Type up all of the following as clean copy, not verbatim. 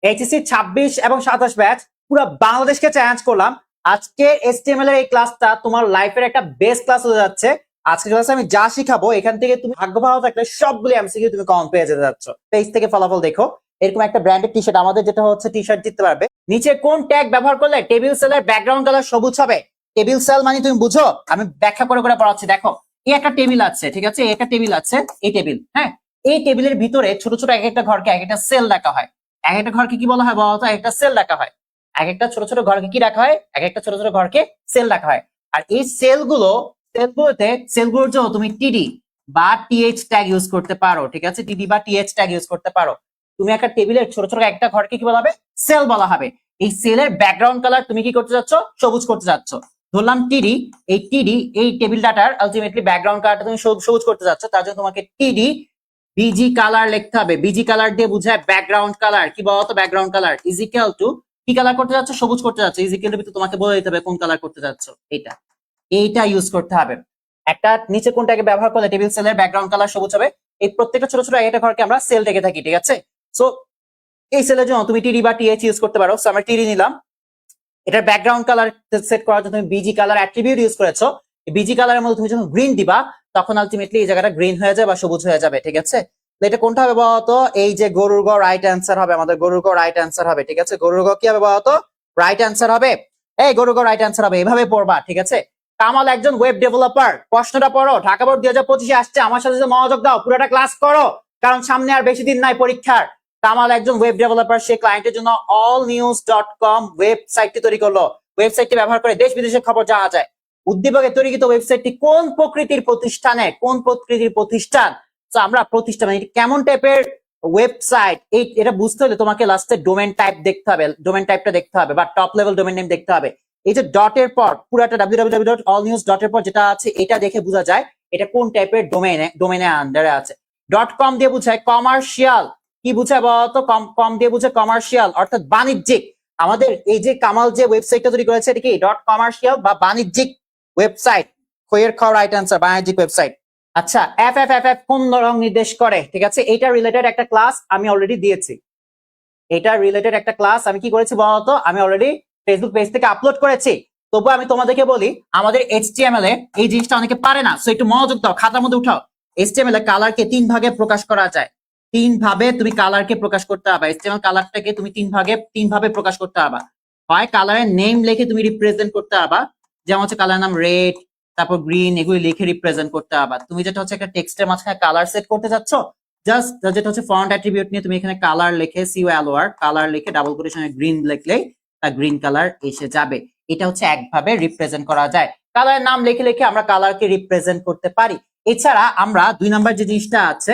HSC 26 এবং 27 batch পুরো বাংলাদেশকে চ্যালেঞ্জ করলাম। আজকে এইচটিএমএল এর এই ক্লাসটা তোমার লাইফের একটা বেস্ট ক্লাস হতে যাচ্ছে। আজকে ক্লাসে আমি যা শিখাবো এখান থেকে তুমি ভাগ্য ভালো থাকলে সবগুলো এমসিকিউ তুমি কমন পেয়ে যেতে যাচ্ছ। পেজ থেকে ফলাফল দেখো, এরকম একটা ব্র্যান্ডেড টি শার্ট আমাদের যেটা হচ্ছে টি শার্ট জিততে পারবে। নিচে কোন ট্যাগ ব্যবহার করলে টেবিল সেলের ব্যাকগ্রাউন্ড কালার সবুজ হবে? টেবিল সেল মানে তুমি বুঝো, আমি ব্যাখ্যা করে করে পড়াচ্ছি। দেখো এই একটা টেবিল আছে, ঠিক আছে, এই একটা টেবিল আছে, এই টেবিল, হ্যাঁ, এই টেবিলের ভিতরে ছোট ছোট এক একটা ঘরকে এক একটা সেল রাখা হয়। এক একটা ঘরকে কি বলা হয় বলতো? একটা সেল রাখা হয়। এক একটা ছোট ছোট ঘরকে কি রাখা হয়? এক একটা ছোট ছোট ঘরকে সেল রাখা হয়। আর এই সেলগুলোর জন্য তুমি টিডি বা টিএইচ ট্যাগ ইউজ করতে পারো, ঠিক আছে, টিডি বা টিএইচ ট্যাগ ইউজ করতে পারো। তুমি একটা টেবিলের ছোট ছোট একটা ঘরকে কি বলা হবে? সেল বলা হবে। এই সেলের ব্যাকগ্রাউন্ড কালার তুমি কি করতে যাচ্ছ? সবুজ করতে যাচ্ছ। ধরলাম টিডি, এই টেবিল ডাটার আলটিমেটলি ব্যাকগ্রাউন্ড কালারটা তুমি সবুজ করতে যাচ্ছ, তার জন্য তোমাকে টিডি বিজি কালার লিখতে হবে। বিজি কালার দিয়ে বোঝায় ব্যাকগ্রাউন্ড কালার। কি বলতো? Background colour is equal two কি কালার করতে যাচ্ছ? সবুজ করতে যাচ্ছ। ইজ ইকুয়াল টু তোমাকে বলে দিতে হবে কোন কালার করতে যাচ্ছ। এইটা ইউজ করতে হবে। একটা নিচে কোনটাকে ব্যবহার করলে টেবিল সেলের ব্যাকগ্রাউন্ড কালার সবুজ হবে? এই প্রত্যেকটা ছোট ছোট একটা ঘরকে আমরা সেল ডেকে থাকি, ঠিক আছে। সো এই সেলের জন্য তুমি টিডি বা টিএইচ ইউজ করতে পারো। সো আমরা টিডি নিলাম। এটার ব্যাকগ্রাউন্ড কালার সেট করার জন্য তুমি বিজি কালার অ্যাট্রিবিউট ইউজ করেছো। বিজি কালারের মধ্যে তুমি যখন গ্রিন দিবা তখন আলটিমেটলি এই জায়গাটা গ্রিন হয়ে যাবে বা সবুজ হয়ে যাবে, ঠিক আছে। এটা কোনটা হবে বলতো? এই যে গরুর গ রাইট অ্যান্সার হবে, আমাদের গরুর গ রাইট অ্যান্সার হবে, ঠিক আছে। গরুর গ কি হবে বলতো? রাইট অ্যান্সার হবে। এই গরুর গ রাইট অ্যান্সার হবে, এভাবে পড়বা, ঠিক আছে। কামাল একজন ওয়েব ডেভেলপার। প্রশ্নটা পড়ো, ঢাকা বোর্ড 2025 আসছে, আমার সাথে মনোযোগ দাও, পুরোটা ক্লাস করো, কারণ সামনে আর বেশি দিন নাই পরীক্ষার। কামাল একজন ওয়েব ডেভেলপার, সে ক্লায়েন্টের জন্য allnews.com ওয়েবসাইটটি তৈরি করলো। ওয়েবসাইটটি ব্যবহার করে দেশ বিদেশের খবর জানা যায়। উদ্দীপকে তৈরিকৃত ওয়েবসাইটটি কোন প্রকৃতির প্রতিষ্ঠান? তো আমরা প্রতিষ্ঠান মানে কেমন টাইপের ওয়েবসাইট, এটা বুঝতে হলে তোমাকে লাস্টে ডোমেন টাইপ দেখতে হবে, ডোমেন টাইপটা দেখতে হবে বা টপ লেভেল ডোমেন নেম দেখতে হবে। এই যে ডটের পর পুরাটা www.allnews.এর পর যেটা আছে এটা দেখে বোঝা যায় এটা কোন টাইপের ডোমেনে আন্ডারে আছে। .com দিয়ে বোঝায় কমার্শিয়াল। কি বুঝায় বলতো? কম দিয়ে বুঝায় কমার্শিয়াল, অর্থাৎ বাণিজ্যিক। আমাদের এই যে কামাল যে ওয়েবসাইটটা তৈরি করেছে এটা কি .কমার্শিয়াল বা বাণিজ্যিক ওয়েবসাইট। খয়ের খ রাইট অ্যান্সার, বাণিজ্যিক ওয়েবসাইট। আচ্ছা, এফ কোন রং নির্দেশ করে? ঠিক আছে, এটা রিলেটেড একটা ক্লাস আমি অলরেডি দিয়েছি। এটা রিলেটেড একটা ক্লাস আমি কি করেছি বলতো? আমি অলরেডি ফেসবুক পেজ থেকে আপলোড করেছি। তবু আমি তোমাদেরকে বলি, আমাদের এইচটিএমএল এ এই জিনিসটা অনেকে পারে না, সো একটু মনোযোগ দাও, খাতার মধ্যে উঠাও। এইচটিএমএল এ কালারকে 3 ভাগে প্রকাশ করা যায়। 3 ভাবে তুমি কালারকে প্রকাশ করতে হবে। এইচটিএমএল কালারটাকে তুমি 3 ভাবে প্রকাশ করতে হবে। হয় কালারের নেম লিখে তুমি রিপ্রেজেন্ট করতে হবে, যেমন হচ্ছে কালার নাম রেড, তারপর গ্রিন, এগুলি লিখে রিপ্রেজেন্ট করতে হবে। তুমি যেটা হচ্ছে একটা টেক্সটের মাঝখানে কালার সেট করতে চাচ্ছ, জাস্ট যেটা হচ্ছে ফন্ট অ্যাট্রিবিউট নিয়ে তুমি এখানে কালার লিখে COLOR কালার লিখে ডাবল কোটেশনে গ্রিন লিখলেই তা গ্রিন কালার এসে যাবে। এটা হচ্ছে একভাবে রিপ্রেজেন্ট করা যায়। কালারের নাম লিখে লিখে আমরা কালারকে রিপ্রেজেন্ট করতে পারি। এছাড়া আমরা 2 নাম্বার যে জিনিসটা আছে,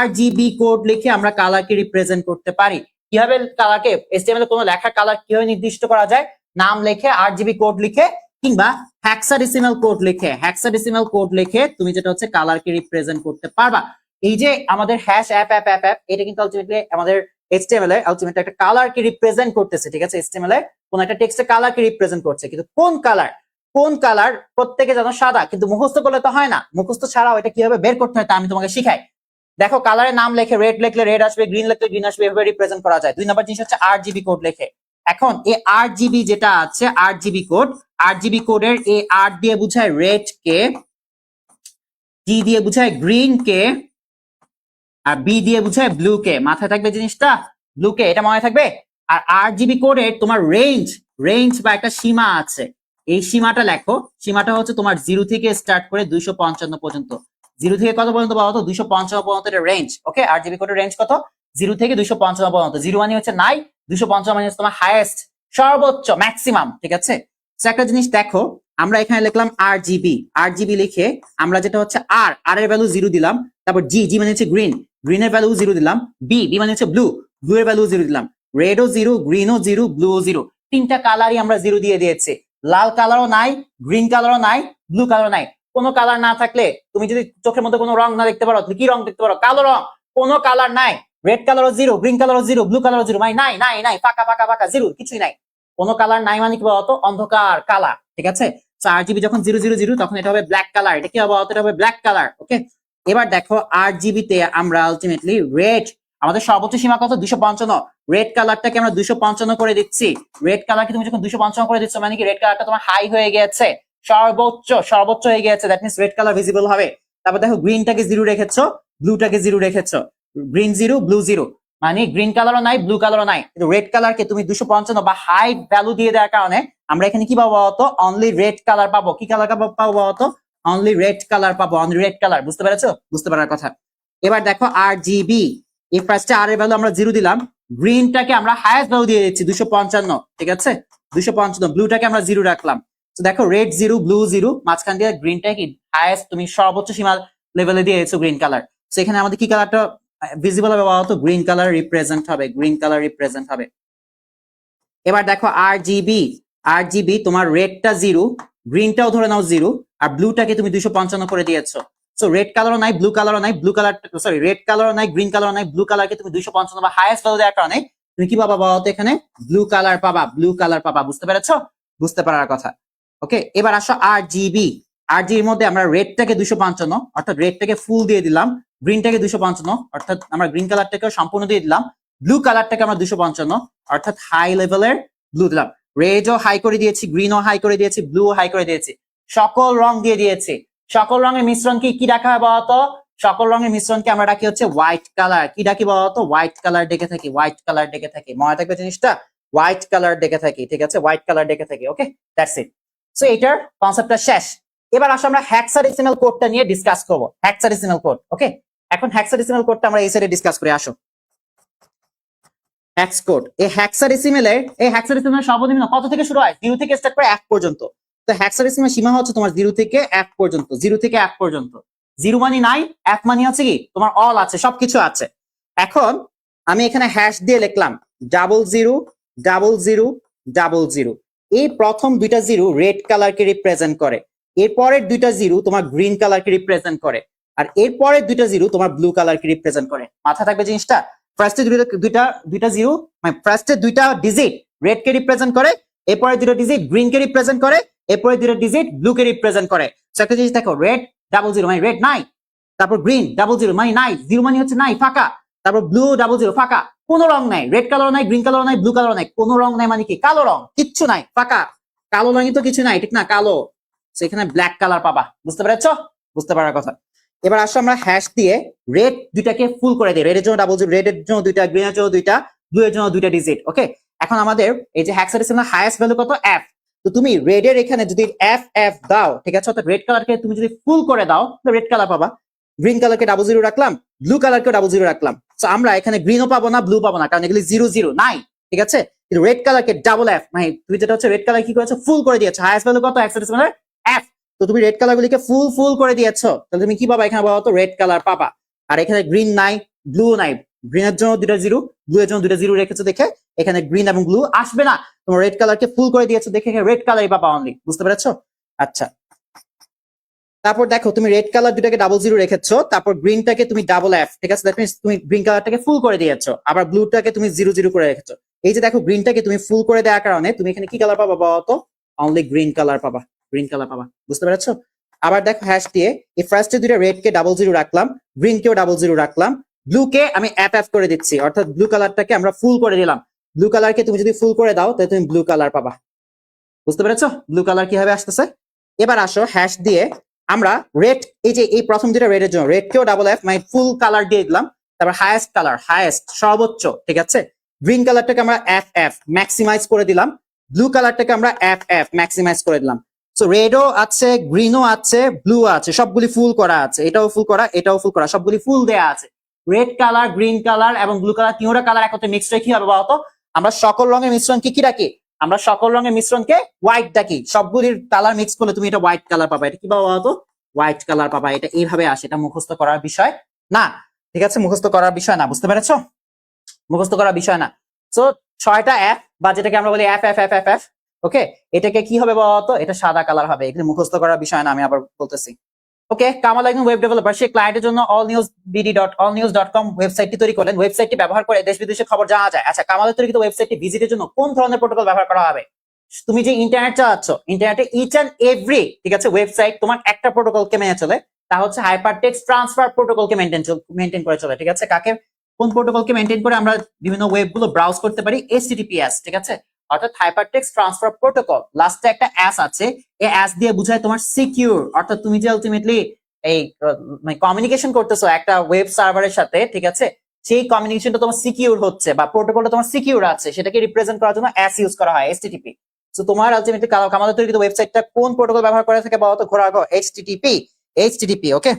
RGB কোড লিখে আমরা কালারকে রিপ্রেজেন্ট করতে পারি। কিভাবে কালারকে HTML এ কোনো লেখা কালার কিভাবে নির্দিষ্ট করা যায়? নাম লিখে RGB কোড লিখে কিংবা হেক্সাডেসিমাল কোড লিখে তুমি যেটা হচ্ছে কালারকে রিপ্রেজেন্ট করতে পারবা। এই যে আমাদের হ্যাশ অ্যাপ এটা কিন্তু আলটিমেটলি আমাদের HTML এ আলটিমেটলি একটা কালারকে রিপ্রেজেন্ট করতেছে, ঠিক আছে। HTML এ কোন একটা টেক্সটে কালারকে রিপ্রেজেন্ট করছে, কিন্তু কোন কালার প্রত্যেকে জানো সাদা, কিন্তু মুখস্থ করলে তো হয় না। মুখস্থ ছাড়াও এটা কিভাবে বের করতে হয় তা আমি তোমাকে শিখাই। দেখো, কালারের নাম লেখে রেড লিখলে রেড আসবে, গ্রিন লিখলে গ্রিন আসবে, এভাবে রিপ্রেজেন্ট করা যায়। 2 নাম্বার জিনিস হচ্ছে RGB কোড লেখে। এখন এই RGB যেটা আছে, RGB কোডের এই R দিয়ে বোঝায় রেড কে, G দিয়ে বোঝায় গ্রিন কে, আর B দিয়ে বোঝায় ব্লু কে। মাথায় থাকবে জিনিসটা? ব্লু কে, এটা মনে থাকবে। আর RGB কোডের তোমার রেঞ্জ বা একটা সীমা আছে, এই সীমাটা লেখো। সীমাটা হচ্ছে তোমার 0 থেকে স্টার্ট করে 255 পর্যন্ত। 0 থেকে কত পর্যন্ত বলো তো? 255 পর্যন্ত এটা রেঞ্জ। ওকে, RGB কোডের রেঞ্জ কত? 0 থেকে 255 পর্যন্ত। 0 মানে হচ্ছে নাই, 255 মানে হচ্ছে তোমার হাইয়েস্ট, সর্বোচ্চ, ম্যাক্সিমাম, ঠিক আছে। তো একটা জিনিস দেখো, আমরা এখানে লিখলাম RGB লিখে আমরা যেটা হচ্ছে আর এর ভ্যালু 0 দিলাম, তারপর জি মানে হচ্ছে গ্রিনের ভ্যালু 0 দিলাম, বি মানে হচ্ছে ব্লু এর ভ্যালু 0 দিলাম, রেডও 0, গ্রিনও 0, ব্লুও 0। 3টা কালারই আমরা 0 দিয়ে দিয়েছি। লাল কালারও নাই, গ্রিন কালারও নাই, ব্লু কালারও নাই। কোনো কালার না থাকলে তুমি যদি চোখের মধ্যে কোনো রং না দেখতে পারো, তুমি কি রং দেখতে পারো? কালো রং। কোনো কালার নাই, রেড কালারও 0, গ্রিন কালারও 0, ব্লু কালারও 0, মানে নাই, ফাঁকা 0, কিছুই নাই। কোনো কালার নাই মানে কি বলতো? অন্ধকার কালা, ঠিক আছে। RGB যখন 000 তখন এটা হবে ব্ল্যাক কালার। এটা কি হবে? এটা হবে ব্ল্যাক কালার। ওকে, এবার দেখো RGB তে আমরা আলটিমেটলি রেড, আমাদের সর্বোচ্চ সীমা কত? 255। রেড কালারটাকে আমরা 255 করে দিচ্ছি। রেড কালারকে তুমি যখন 255 করে দিচ্ছ মানে কি রেড কালারটা তোমার হাই হয়ে গেছে, সর্বোচ্চ হয়ে গেছে, that means red colour visible হবে। তারপর দেখো গ্রিনটাকে 0 রেখেছো, ব্লুটাকে 0 রেখেছো, গ্রিন 0 ব্লু 0, মানে গ্রিন কালারও নাই ব্লু কালারও নাই, কিন্তু রেড কালারকে তুমি 255 বা হাই ভ্যালু দিয়ে দেওয়ার কারণে আমরা এখানে কি পাবো বলতো, অনলি রেড কালার পাবো। কি কালার পাবো বলতো, অনলি রেড কালার পাবো, অনলি রেড কালার। বুঝতে পেরেছো? বুঝতে পারার কথা। এবার দেখো RGB, এই ফার্স্টে আর এর ভ্যালু আমরা 0 দিলাম, গ্রিনটাকে আমরা হাইয়েস্ট ভ্যালু দিয়ে দিচ্ছি 255, ঠিক আছে 255, ব্লুটাকে আমরা 0 রাখলাম। তো দেখো রেড 0 ব্লু 0, মাঝখান দিয়ে গ্রিনটা কি হাইয়েস্ট, তুমি সর্বোচ্চ সীমা লেভেলে দিয়ে দিয়েছো গ্রিন কালার। তো এখানে আমাদের কি কালারটা ভিজিবল হবে বলতো, গ্রিন কালার রিপ্রেজেন্ট হবে, গ্রিন কালার রিপ্রেজেন্ট হবে। এবার দেখো RGB তোমার রেডটা 0, গ্রিনটাও ধরে নাও 0, আর ব্লুটাকে তুমি 255 করে দিয়েছো। সো রেড কালারও নাই ব্লু কালারও নাই, ব্লু কালার সরি রেড কালারও নাই গ্রিন কালারও নাই, ব্লু কালারকে তুমি 255 বা হাইয়েস্ট ভ্যালু দেওয়ার কারণে তুমি কি পাবা বলতো, এখানে ব্লু কালার পাবা, ব্লু কালার পাবা। বুঝতে পেরেছো? বুঝতে পারার কথা। ওকে, এবার আসো RGB এর মধ্যে আমরা রেডটাকে 255 অর্থাৎ রেডটাকে ফুল দিয়ে দিলাম, গ্রিনটাকে 255 অর্থাৎ আমরা গ্রিন কালারটাকে সম্পূর্ণ দিয়ে দিলাম, ব্লু কালারটাকে আমরা 255 অর্থাৎ হাই লেভেলের ব্লু দিলাম, রেডও হাই করে দিয়েছি, গ্রিনও হাই করে দিয়েছি, ব্লুও হাই করে দিয়েছি, সকল রং দিয়ে দিয়েছি। সকল রঙের মিশ্রণকে কি রাখা হয় বলতো, সকল রঙের মিশ্রণকে আমরা রাখি হচ্ছে হোয়াইট কালার। কি ডাকি বলতো, হোয়াইট কালার ডেকে থাকি, হোয়াইট কালার ডেকে থাকি। মনে থাকবে জিনিসটা, হোয়াইট কালার ডেকে থাকি, ঠিক আছে হোয়াইট কালার ডেকে থাকি। ওকে, দ্যাটস ইট। সো এটার কনসেপ্টটা শেষ। এবার আসো আমরা হেক্সাডেসিমাল কোডটা নিয়ে ডিসকাস করব, হেক্সাডেসিমাল কোড। ওকে, এখন হেক্সাডেসিমাল কোডটা আমরা এই সাইডে ডিসকাস করি। আসো হেক্স কোড, এই হেক্সাডেসিমালের সর্বনিম্ন কত থেকে শুরু হয়, 0 থেকে স্টার্ট করে 1 পর্যন্ত। তো হেক্সাডেসিমাল সীমা হচ্ছে তোমার 0 থেকে 1 পর্যন্ত, 0 থেকে 1 পর্যন্ত। 0 মানে নাই, 1 মানে হচ্ছে কি তোমার অল আছে, সবকিছু আছে। এখন আমি এখানে হ্যাশ দিয়ে লিখলাম 000000। এই প্রথম দুইটা 0 রেড কালারকে রিপ্রেজেন্ট করে, এরপরের দুইটা 0 তোমার গ্রিন কালারকে রিপ্রেজেন্ট করে, আর এরপরের দুইটা 0 তোমার ব্লু কালারকে রিপ্রেজেন্ট করে। মাথা থাকবে জিনিসটা। ফার্স্টে দুইটা 0 মানে ফার্স্টে দুইটা ডিজিট রেড কে রিপ্রেজেন্ট করে, এরপরে দুটো ডিজিট গ্রিন কে রিপ্রেজেন্ট করে, এরপরে দুটো ডিজিট ব্লু কে রিপ্রেজেন্ট করে। একটা জিনিস দেখো, রেড 00 মানে রেড নাই, তারপর গ্রিন 00 মানে নাই, 0 মানে হচ্ছে নাই ফাঁকা, তারপর ব্লু 00 ফাঁকা, কোনো রং নাই, রেড কালার নাই, গ্রিন কালার নাই, ব্লু কালার নাই, কোনো রং নাই মানে কি কালো রং, কিচ্ছু নাই ফাঁকা, কালো রঙই তো কিছু নাই, ঠিক না, কালো। সেখানে ব্ল্যাক কালার পাবা। বুঝতে পেরেছো? বুঝতে পারার কথা। এবার আসো আমরা হ্যাশ দিয়ে রেড দুইটাকে ফুল করে দিই, রেডের জন্য 00, রেডের জন্য 2টা, গ্রিনের জন্য 2টা, ব্লু এর জন্য 2টা ডিজিট। ওকে, এখন আমাদের এই যে হেক্সাডেসিমাল হাইয়েস্ট ভ্যালু কত, f। তো তুমি রেডের এখানে যদি f দাও, ঠিক আছে, অর্থাৎ রেড কালারকে তুমি যদি ফুল করে দাও রেড কালার পাবা, গ্রিন কালারকে 00 রাখলাম, ব্লু কালারকে 00 রাখলাম। তো আমরা এখানে গ্রিনও পাবো না ব্লু পাবো না, কারণ এগুলি 00 নাই, ঠিক আছে। কিন্তু রেড কালারকে f, মানে তুমি যেটা হচ্ছে রেড কালার কি করেছো, ফুল করে দিয়েছো। হাইয়েস্ট ভ্যালু কত হেক্সাডেসিমালের, f। তো তুমি রেড কালার গুলিকে ফুল করে দিয়েছো, তাহলে তুমি কি পাবা এখানে বলো তো, রেড কালার পাবা। আর এখানে গ্রিন নাই ব্লু নাই, গ্রিনের জন্য 2টা 0, ব্লু এর জন্য 2টা 0 রেখেছো দেখে এখানে গ্রিন এবং ব্লু আসবে না, তোমার রেড কালারকে ফুল করে দিয়েছো দেখে রেড কালারই পাবা অনলি। বুঝতে পেরেছো? আচ্ছা, তারপর দেখো তুমি রেড কালার দুটাকে 00 রেখেছো, তারপর গ্রিনটাকে তুমি f, ঠিক আছে, দ্যাট মিন্স তুমি গ্রিন কালারটাকে ফুল করে দিয়েছো, আবার ব্লুটাকে তুমি 00 করে রেখেছো। এই যে দেখো গ্রিনটাকে তুমি ফুল করে দেওয়ার কারণে তুমি এখানে কি কালার পাবা বলতো, অনলি গ্রিন কালার পাবা, গ্রিন কালার পাবা। বুঝতে পেরেছো? আবার দেখো হ্যাশ দিয়ে এই ফার্স্টে দুইটা রেড কে 00 রাখলাম, গ্রিন কেও 00 রাখলাম, ব্লু কে আমি f করে দিচ্ছি, অর্থাৎ ব্লু কালারটাকে আমরা ফুল করে দিলাম। ব্লু কালারকে তুমি যদি ফুল করে দাও তাহলে তুমি ব্লু কালার পাবা। বুঝতে পেরেছো ব্লু কালার কিভাবে আসতেছে? এবার আসো হ্যাশ দিয়ে আমরা রেড, এই যে এই প্রথম দুটো রেডের জন্য রেড কেও f মানে ফুল কালার দিয়ে দিলাম, তারপর হাইয়েস্ট কালার, হাইয়েস্ট সর্বোচ্চ, ঠিক আছে, গ্রিন কালারটাকে আমরা f ম্যাক্সিমাইজ করে দিলাম, ব্লু কালারটাকে আমরা f ম্যাক্সিমাইজ করে দিলাম। সো রেডও আছে, গ্রিনও আছে, ব্লু আছে, সবগুলি ফুল করা আছে, এটাও ফুল করা, এটাও ফুল করা, সবগুলি ফুল দেয়া আছে। রেড কালার, গ্রিন কালার এবং ব্লু কালার তিনটা কালার একত্রে মিক্স রেখে কি হবে বলতো, আমরা সকল রঙের মিশ্রণকে কি রাখি, আমরা সকল রঙের মিশ্রণকে হোয়াইট ডাকি। সবগুলির কালার মিক্স করলে তুমি এটা হোয়াইট কালার পাবা। এটা কি পাবা বলতো, হোয়াইট কালার পাবা। এটা এইভাবে আসে, এটা মুখস্থ করার বিষয় না, ঠিক আছে, মুখস্থ করার বিষয় না। বুঝতে পেরেছো? মুখস্থ করার বিষয় না। সো 6টা f বা যেটাকে আমরা বলি f। ওকে, এটাকে কি হবে বলতো, এটা সাদা কালার হবে। এগুলো মুখস্থ করার বিষয় না, আমি আবার বলতেছি। ওকে, কামাল একজন ওয়েব ডেভেলপার, সে ক্লায়েন্টের জন্য allnewsbd.allnews.com ওয়েবসাইটটি তৈরি করলেন। ওয়েবসাইটটি ব্যবহার করে দেশ বিদেশের খবর জানা যায়। আচ্ছা, কামালের তৈরি ওয়েবসাইটটি ভিজিটের জন্য কোন ধরনের প্রোটোকল ব্যবহার করা হবে? তুমি যে ইন্টারনেট চালাচ্ছ, ইন্টারনেটে ইচ এন্ড এভরি, ঠিক আছে, ওয়েবসাইট তোমার একটা প্রোটোকলকে মেনে চলে, তা হচ্ছে হাইপারটেক্সট ট্রান্সফার প্রোটোকলকে মেনটেন করে চলে। ঠিক আছে, কাকে কোন প্রোটোকলকে মেনটেন করে আমরা বিভিন্ন ওয়েব গুলো ব্রাউজ করতে পারি? HTTPS, ঠিক আছে, অর্থাৎ হাইপারটেক্সট ট্রান্সফার প্রোটোকল। লাস্টে একটা অ্যাস আছে, এই অ্যাস দিয়ে বোঝায় তোমার সিকিউর, অর্থাৎ তুমি যে আলটিমেটলি এই মানে কমিউনিকেশন করতেছো একটা ওয়েব সার্ভারের সাথে, ঠিক আছে, সেই কমিউনিকেশনটা তোমার সিকিউর হচ্ছে বা প্রোটোকলটা তোমার সিকিউর আছে, সেটাকে রিপ্রেজেন্ট করার জন্য অ্যাস ইউজ করা হয়, HTTP। তো তোমার আলটিমেটলি কামাল তৈরি ওয়েবসাইটটা কোন প্রোটোকল ব্যবহার করে থাকে বলো তো? ঘোরা আগে HTTP, ওকে।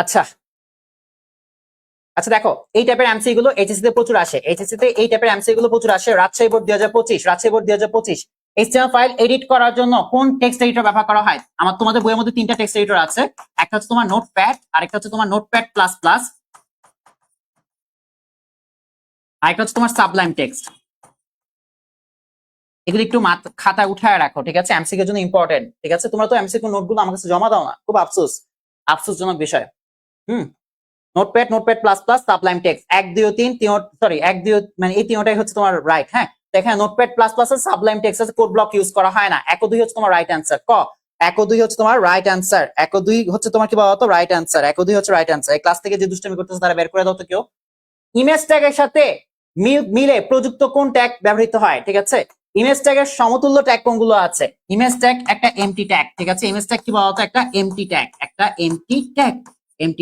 আচ্ছা আচ্ছা, দেখো এই টাইপের এমসি গুলো এইচএসসি তে প্রচুর আসে, এইচএসসি তে এই টাইপের এমসি গুলো প্রচুর আসে। Rajshahi board 2025, Rajshahi board 2025, HTML file edit করার জন্য কোন টেক্সট এডিটর ব্যবহার করা হয়? আমার তোমাদের বইয়ের মধ্যে 3টা টেক্সট এডিটর আছে, একটা হচ্ছে তোমার নোটপ্যাড, আরেকটা হচ্ছে তোমার নোটপ্যাড প্লাস প্লাস, আরেকটা হচ্ছে তোমার সাবলাইম টেক্সট। এগুলো একটু খাতা উঠায় রাখো, ঠিক আছে, এমসিকিউ এর জন্য ইম্পর্টেন্ট, ঠিক আছে। তোমরা তো এমসিকিউ নোটগুলো আমার কাছে জমা দাও না, খুব আফসোসজনক বিষয়। Hmm, notepad, notepad plus plus, sublime text, 1 2 3 sorry 1 2 মানে এই তিনটাই হচ্ছে তোমার রাইট। হ্যাঁ, এখানে নোটপ্যাড প্লাস প্লাস এর সাবলাইম টেক্সট আছে, কোড ব্লক ইউজ করা হয় না। 1 ও 2 হচ্ছে তোমার রাইট অ্যান্সার। 1 ও 2 হচ্ছে তোমার রাইট অ্যান্সার। 1 ও 2 হচ্ছে তোমার কি বলতো? Right answer. 1 ও 2 হচ্ছে রাইট অ্যান্সার। এই ক্লাস থেকে যে দুষ্টামি করতেছে তারা বের করে দাও তো কেউ। ইমেজ ট্যাগের সাথে মিলে প্রযুক্ত কোন ট্যাগ ব্যবহৃত হয়? ঠিক আছে, ইমেজ ট্যাগের সমতুল্য ট্যাগ কোনগুলো আছে? ইমেজ ট্যাগ একটা এমটি ট্যাগ, ঠিক আছে, ইমেজ ট্যাগ কি বলতো? একটা এমটি ট্যাগ, একটা এমটি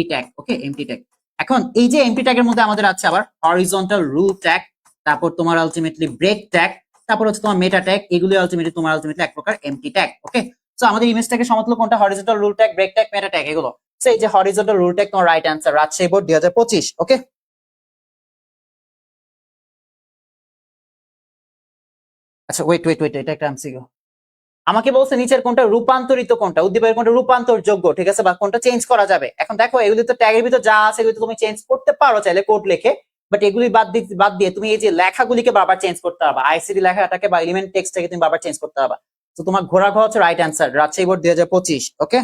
ট্যাগ, ওকে, এমটি ট্যাগ। এখন এই যে এমটি ট্যাগের মধ্যে আমাদের আছে আবার হরিজন্টাল রুল ট্যাগ, তারপর তোমার আলটিমেটলি ব্রেক ট্যাগ, তারপর হচ্ছে তোমার মেটা ট্যাগ। এগুলো আলটিমেটলি তোমার এক প্রকার এমটি ট্যাগ, ওকে। সো আমাদের ইমেজ ট্যাগের সমতুল্য কোনটা? Horizontal rule tag, break tag, meta tag, এগুলো। সো এই যে হরিজন্টাল রুল ট্যাগ তোমার right answer, Rajshahi board 2025, okay. আচ্ছা, ওয়েট, এটা একটা এমসিকিউ। আমাকে বলছে নিচের কোনটা রূপান্তরিত, কোনটা উদ্দীপকের কোনটা রূপান্তরযোগ্য, ঠিক আছে, বা কোনটা চেঞ্জ করা যাবে। এখন দেখো এগুলি তো ট্যাগের ভিতর যা আছে এগুলি তো তুমি চেঞ্জ করতে পারো চাইলে কোড লিখে, বাট এগুলি বাদ দিয়ে তুমি এই যে লেখাগুলিকে বারবার চেঞ্জ করতে পারবা, আইসিডি লেখাটাকে বা এলিমেন্ট টেক্সটটাকে তুমি বারবার চেঞ্জ করতে পারবা। তো তোমার ঘোরা ঘ হচ্ছে right answer, Rajshahi board 2025, okay.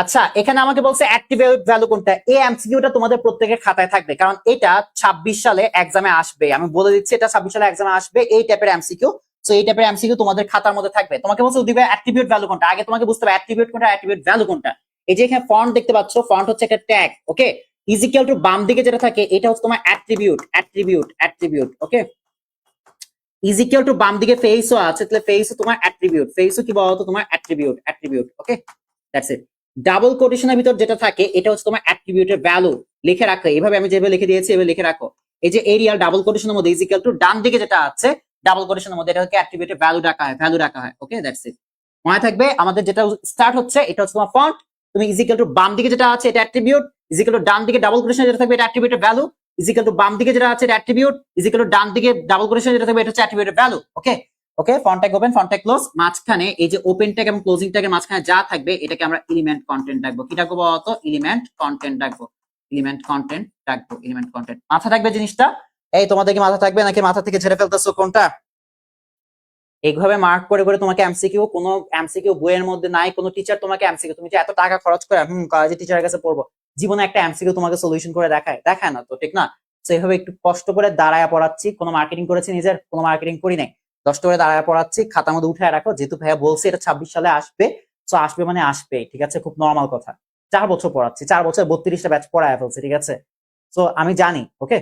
আচ্ছা, এখানে আমাকে বলছে অ্যাট্রিবিউট ভ্যালু কোনটা? এই এমসিকিউটা তোমাদের প্রত্যেকের খাতায় থাকবে, কারণ এটা 26 সালে এক্সামে আসবে। আমি বলে দিচ্ছি এটা 26 সালে এক্সামে আসবে, এই টাইপের এমসিকিউ। সো এই টাইপের এমসিকিউ তোমাদের খাতার মধ্যে থাকবে। তোমাকে বলছে দিবে অ্যাট্রিবিউট ভ্যালু কোনটা। আগে তোমাকে বুঝতে হবে অ্যাট্রিবিউট কোনটা, অ্যাট্রিবিউট ভ্যালু কোনটা। এই যে এখানে ফন্ট দেখতে পাচ্ছ, ফন্ট হচ্ছে একটা ট্যাগ, ওকে। ইজিক্যাল টু বাম দিকে যেটা থাকে এটা হচ্ছে তোমার অ্যাট্রিবিউট, ওকে। ইজিক্যাল টু বাম দিকে ফেসও আছে, তাহলে ফেসও তোমার ফেসও কি বলতো? তোমার attribute, okay. That's it. Double কোটেশনের ভিতর যেটা থাকে এটা হচ্ছে তোমার অ্যাট্রিবিউটের ভ্যালু। লিখে রাখো এইভাবে, আমি যেভাবে লিখে দিয়েছি এভাবে লিখে রাখো। এই যে এরিয়াল ডাবল কোটেশনের মধ্যে ইজিক্যাল টু ডান দিকে যেটা আছে ডাবল কোটেশনের মধ্যে, এটাকে অ্যাট্রিবিউটের ভ্যালু রাখা হয়, ওকে। দ্যাটস ইট। মনে থাকবে আমাদের যেটা স্টার্ট হচ্ছে এটা হচ্ছে তোমার ফন্ট, তুমি ইজিক্যাল টু বাম দিকে যেটা আছে এটা অ্যাট্রিবিউট, ইজিক্যাল টু ডান দিকে ডাবল কোটেশন যেটা থাকবে এটা অ্যাট্রিবিউটের ভ্যালু, ইজিক্যাল টু বাম দিকে যেটা আছে এটা অ্যাট্রিবিউট, ইজিক্যাল টু ডান দিকে ডাবল কোটেশন যেটা থাকবে এটা হচ্ছে অ্যাট্রিবিউটের value, okay. Okay, font tag open, font tag close, মাঝখানে এই যে ওপেন ট্যাগ এবং ক্লোজিং ট্যাগের মাঝখানে যা থাকবে এটাকে আমরা এলিমেন্ট কন্টেন্ট রাখবো। কি রাখবো বলতো? এলিমেন্ট কন্টেন্ট রাখবো, এলিমেন্ট কন্টেন্ট। মাথা থাকবে জিনিসটা? এই তোমাদের কি মাথা থাকবে নাকি মাথা থেকে ঝেড়ে ফেলতেছো কোনটা? এইভাবে মার্ক করে করে তোমাকে এমসিকিউ, কোনো এমসিকিউ বইয়ের মধ্যে নাই, কোনো টিচার তোমাকে এমসিকিউ, তুমি যে এত টাকা খরচ করে কলেজে টিচারের কাছে পড়বো, জীবনে একটা এমসিকিউ তোমাকে সলিউশন করে দেখায় না তো, ঠিক না? তো এইভাবে একটু কষ্ট করে দাঁড়ায় পড়াচ্ছি, কোনো মার্কেটিং করেছি নিজের? কোনো মার্কেটিং করি নাই। কষ্ট করে দাঁড়ায় পড়াচ্ছি, খাতার মধ্যে উঠে রাখো, যেহেতু ভাইয়া বলছে এটা 26 সালে আসবে, তো আসবে মানে আসবে, ঠিক আছে, খুব নর্মাল কথা। 4 বছর পড়াচ্ছি, 4 বছর 32টা ব্যাচ পড়ায় ফেলছে, ঠিক আছে। তো আমি জানি, ওকে,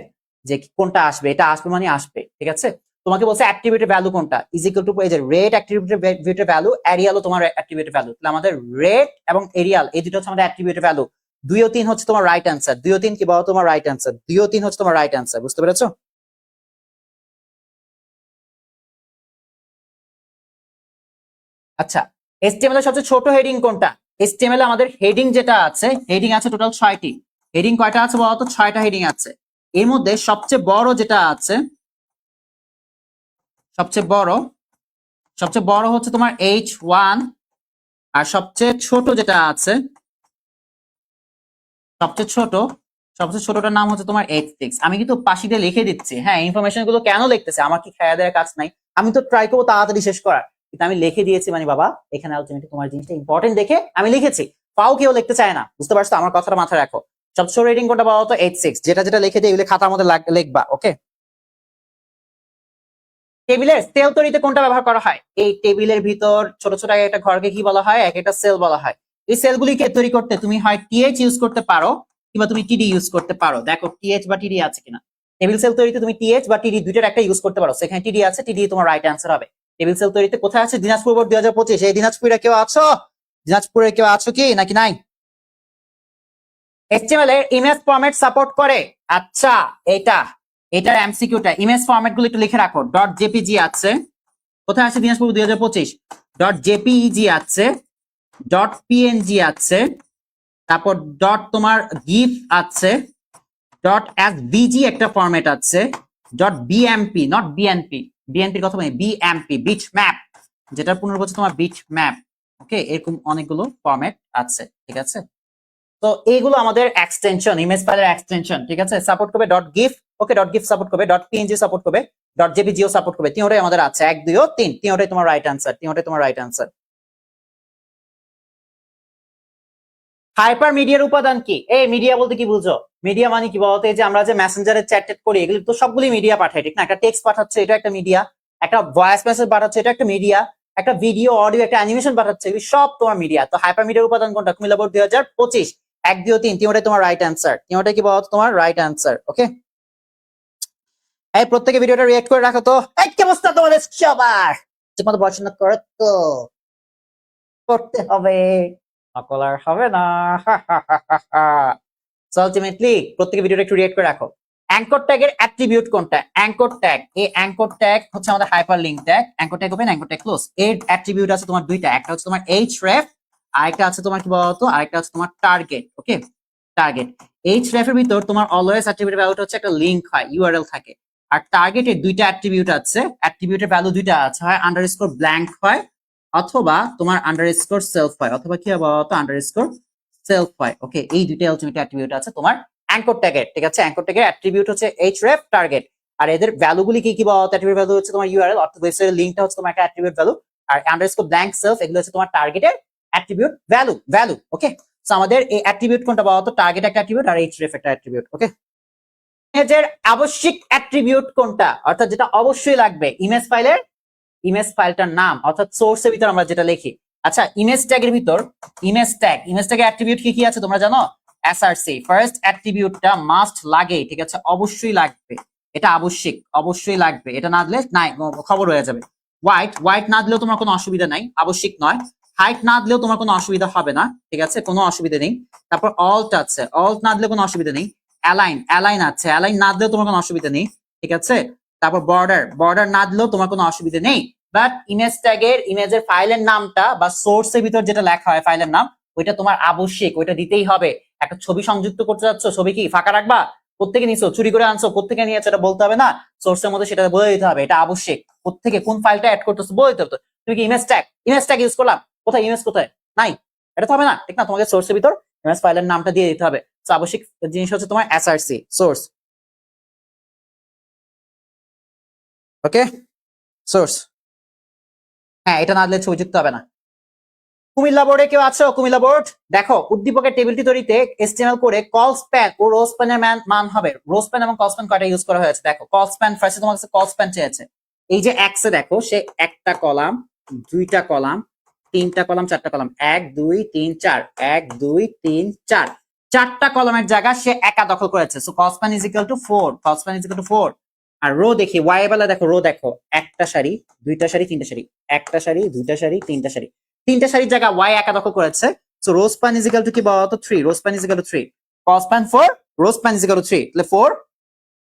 যে কোনটা আসবে, এটা আসবে মানে আসবে, ঠিক আছে। তোমাকে বলছে অ্যাট্রিবিউটের ভ্যালু কোনটা? ইজ ইকুয়াল টু এই যে রেট অ্যাট্রিবিউটের ভ্যালু, এরিয়ালও তোমার অ্যাট্রিবিউটের ভ্যালু। তাহলে আমাদের রেট এবং এরিয়াল এই দুটো হচ্ছে আমাদের অ্যাট্রিবিউটের ভ্যালু। 2 ও 3 হচ্ছে তোমার রাইট অ্যান্সার, 2 ও 3 কি বলো? তোমার রাইট অ্যান্সার, 2 ও 3 হচ্ছে তোমার রাইট অ্যান্সার, বুঝতে পেরেছো? আচ্ছা, HTML এর সবচেয়ে ছোট হেডিং কোনটা? HTML এ আমাদের হেডিং যেটা আছে, হেডিং আছে টোটাল 6টি। হেডিং কয়টা আছে বলতো? 6টা হেডিং আছে। এর মধ্যে সবচেয়ে বড় যেটা আছে, সবচেয়ে বড় সবচেয়ে বড় হচ্ছে তোমার H1, আর সবচেয়ে ছোট যেটা আছে, সবচেয়ে ছোট সবচেয়ে ছোটটার নাম হচ্ছে তোমার H6। আমি কিন্তু পাশে দিয়ে লিখে দিচ্ছি, হ্যাঁ, ইনফরমেশন গুলো কেন লিখতেছে? আমার কি খেয়া দেওয়ার কাজ নাই? আমি তো ট্রাই করবো তাড়াতাড়ি শেষ করার, কিন্তু আমি লিখে দিয়েছি মানে বাবা, এখানে আলটিমেটলি তোমার জিনিসটা ইম্পর্টেন্ট দেখে আমি লিখেছি। পাও কেউ লিখতে চায় না, বুঝতে পারছো? আমার কথাটা মাথায় রাখো। সবচেয়ে ছোট রেটিং কোনটা বলো তো? H6। যেটা যেটা লিখে দিই এগুলো খাতার মধ্যে লিখবা, ওকে। টেবিলের সেল তৈরিতে কোনটা ব্যবহার করা হয়? এই টেবিলের ভিতর ছোট ছোট একটা ঘরকে কি বলা হয়? এক একটা সেল বলা হয়। এই সেলগুলিকে তৈরি করতে তুমি হয় টিএইচ ইউজ করতে পারো কিংবা তুমি টিডি ইউজ করতে পারো। দেখো টিএইচ বা টিডি আছে কিনা। টেবিল সেল তৈরিতে তুমি টিএইচ বা টিডি দুইটার একটা ইউজ করতে পারো। সেখানে টিডি আছে, টিডি তোমার রাইট অ্যান্সার হবে। টেবিল সেল তৈরিতে কোথায় আছে? দিনাজপুর বোর্ড 2025। এই দিনাজপুরে কেউ আছো? দিনাজপুরে কেউ আছো কি নাকি নাই? HTML এর ইমেজ ফরম্যাট সাপোর্ট করে। আচ্ছা, এটার এমসিকিউটা ইমেজ ফরম্যাট গুলো একটু লিখে রাখো। ডট জেপিজি আছে, কোথায় আছে? দিনাজপুর 2025। ডট জেপিইজি আছে, ডট পিএনজি আছে, তারপর ডট তোমার গিফ আছে, ডট এসভিজি একটা ফরম্যাট আছে, ডট বিএমপি, নট বিএনপি, বিএনপির কথা বলি, বিএমপি বিট ম্যাপ, যেটার পুনর্বচন তোমার বিট ম্যাপ। ওকে, এরকম অনেকগুলো ফরম্যাট আছে, ঠিক আছে। তো এইগুলো আমাদের এক্সটেনশন, ইমেজ ফাইলের এক্সটেনশন, ঠিক আছে। সাপোর্ট করবে ডট গিফ, ওকে, ডট গিফ সাপোর্ট করবে, ডট পিএনজি সাপোর্ট করবে, ডট জেপিজিও সাপোর্ট করবে। তিনটাই আমাদের আছে, 1 2 ও 3, তিনটাই তোমার রাইট অ্যান্সার, তিনটাই তোমার রাইট অ্যান্সার। হাইপার মিডিয়ার উপাদান কি? এই মিডিয়া বলতে কি বুঝো? মিডিয়া মানে কি বলতে, যে আমরা যে মেসেঞ্জারে চ্যাট করি, এগুলো তো সবগুলি মিডিয়া পাঠাই, ঠিক না? একটা টেক্সট পাঠাচ্ছে, এটা একটা মিডিয়া। একটা ভয়েস মেসেজ পাঠাচ্ছে, এটা একটা মিডিয়া। একটা ভিডিও, অডিও, একটা অ্যানিমেশন পাঠাচ্ছে, এগুলো সব তোমার মিডিয়া। তো হাইপার মিডিয়ার উপাদান কোনটা? কুমিল্লা বোর্ড 2025, 1 2 3, তিনটাই তোমার রাইট অ্যান্সার, তিনটাই কি বলতো তোমার রাইট অ্যান্সার। ওকে, এই প্রত্যেকে ভিডিওটা রিঅ্যাক্ট করে রাখো তো। এই কি অবস্থা তোমাদের সবার? ঠিকমতো পড়াশোনা করো তো? করতে হবে, নকল আর হবে না। সো আলটিমেটলি প্রত্যেকে ভিডিওটা একটু রিঅ্যাক্ট করে রাখো। অ্যাঙ্কর ট্যাগের অ্যাট্রিবিউট কোনটা? অ্যাঙ্কর ট্যাগ, এই অ্যাঙ্কর ট্যাগ হচ্ছে আমাদের hyper link tag. Anchor tag open, anchor tag close. এর অ্যাট্রিবিউট আছে তোমার দুইটা, একটা হচ্ছে তোমার href, আরেকটা আছে তোমার কি বলতো, আরেকটা হচ্ছে তোমার টার্গেট। ওকে, টার্গেট। href এর ভিতর তোমার অলওয়েজ অ্যাট্রিবিউট ভ্যালুটা হচ্ছে একটা লিংক হয়, ইউআরএল থাকে। আর টার্গেটের দুইটা অ্যাট্রিবিউট আছে, অ্যাট্রিবিউটের ভ্যালু দুইটা আছে, হয় আন্ডারস্কোর ব্ল্যাঙ্ক হয় অথবা তোমার আন্ডারস্কোর সেলফ হয়, অথবা কি হবে বলতো, আন্ডারস্কোর সেলফ হয়। ওকে, এই দুইটা আলটিমেট অ্যাট্রিবিউট আছে তোমার অ্যাঙ্কর ট্যাগের, ঠিক আছে। অ্যাঙ্কর ট্যাগের অ্যাট্রিবিউট হচ্ছে href, টার্গেট। আর এদের ভ্যালুগুলি কি কি বলতো? অ্যাট্রিবিউট ভ্যালু হচ্ছে তোমার ইউআরএল, অর্থাৎ ওয়েবসাইটের লিংকটা হচ্ছে তোমার একটা অ্যাট্রিবিউট ভ্যালু। আর আন্ডারস্কোর ব্ল্যাঙ্ক সেলফ, এগুলো হচ্ছে তোমার টার্গেটের অ্যাট্রিবিউট ভ্যালু। ওকে, সো আমাদের এই অ্যাট্রিবিউট কোনটা বলতো? টার্গেট একটা অ্যাট্রিবিউট আর href একটা অ্যাট্রিবিউট। ওকে, ইমেজের আবশ্যিক অ্যাট্রিবিউট কোনটা, অর্থাৎ যেটা অবশ্যই লাগবে ইমেজ ফাইলের? ইমেজ ফাইলটার নাম, অর্থাৎ সোর্সের ভিতর আমরা যেটা লিখি। আচ্ছা, ইমেজ ট্যাগের ভিতর ইমেজ ট্যাগের অ্যাট্রিবিউট কি কি আছে তোমরা জানো? এসআরসি, ফার্স্ট অ্যাট্রিবিউটটা মাস্ট লাগে, ঠিক আছে, অবশ্যই লাগবে। এটা আবশ্যিক, অবশ্যই লাগবে। এটা না দিলে নাই, খবর হয়ে যাবে। হোয়াইট না দিলেও তোমার কোনো অসুবিধা নাই, আবশ্যিক নয়। হাইট না দিলেও তোমার কোনো অসুবিধা হবে না, ঠিক আছে, কোনো অসুবিধা নেই। তারপর অল্ট আছে, অল্ট না দিলে কোনো অসুবিধা নেই। অ্যালাইন আছে, অ্যালাইন না দিলেও তোমার কোনো অসুবিধা নেই, ঠিক আছে। তারপর বর্ডার না দিলেও তোমার কোনো অসুবিধা নেই। বাট ইমেজ ট্যাগের ইমেজের ফাইলের নামটা বা সোর্সের ভিতর যেটা লেখা হয় ফাইলের নাম, ওইটা তোমার আবশ্যিক, ওইটা দিতেই হবে। একটা ছবি সংযুক্ত করতে যাচ্ছ, ছবি কি ফাঁকা রাখবা? প্রত্যেকে নিছো, চুরি করে আনছো, প্রত্যেকে নিয়েছো, এটা বলতে হবে না। সোর্সের মধ্যে সেটা বলে দিতে হবে, এটা আবশ্যিক। প্রত্যেকে কোন ফাইলটা অ্যাড করতেছো বলে দিতে হবে। তুমি কি ইমেজ ট্যাগ ইউজ করলাম, কোথায় ইমেজ, কোথায় নাই, এটা তো হবে না, ঠিক না? তোমাকে সোর্সের ভিতর ইমেজ ফাইলের নামটা দিয়ে দিতে হবে। তো আবশ্যিক জিনিস হচ্ছে তোমার এসআরসি, সোর্স। ওকে, সোর্স। হ্যাঁ, এটা না দিলে ছবি যুক্ত হবে না। কুমিল্লা বোর্ডে কেউ আছো? কুমিল্লা বোর্ড দেখো, উদ্দীপকের টেবিলটি তৈরিতে HTML করে কল স্প্যান ও রো স্প্যানের মান হবে। রো স্প্যান এবং কল স্প্যান কয়টা ইউজ করা হয়েছে? দেখো, কল স্প্যান ফার্স্টে তোমার কাছে কল স্প্যান চেয়েছে। এই যে এক্সে দেখো, সে একটা কলাম, দুইটা কলাম, তিনটা কলাম, চারটা কলাম, 1 2 3 4, 1 2 3 4, চারটা কলামের জায়গা সে একা দখল করেছে। So colspan is equal to 4, colspan is equal to 4। আর রো দেখি, ওয়াই বেলা দেখো, রো দেখো, একটা সারি, দুইটা সারি, তিনটা সারি, একটা সারি, দুইটা সারি, তিনটা সারি, তিনটা সারির জায়গা ওয়াই একা দখল করেছে। So rho span is equal two কি বলতো? 3, rho span is equal to 3, call span 4, rho span is equal to 3, তাহলে 4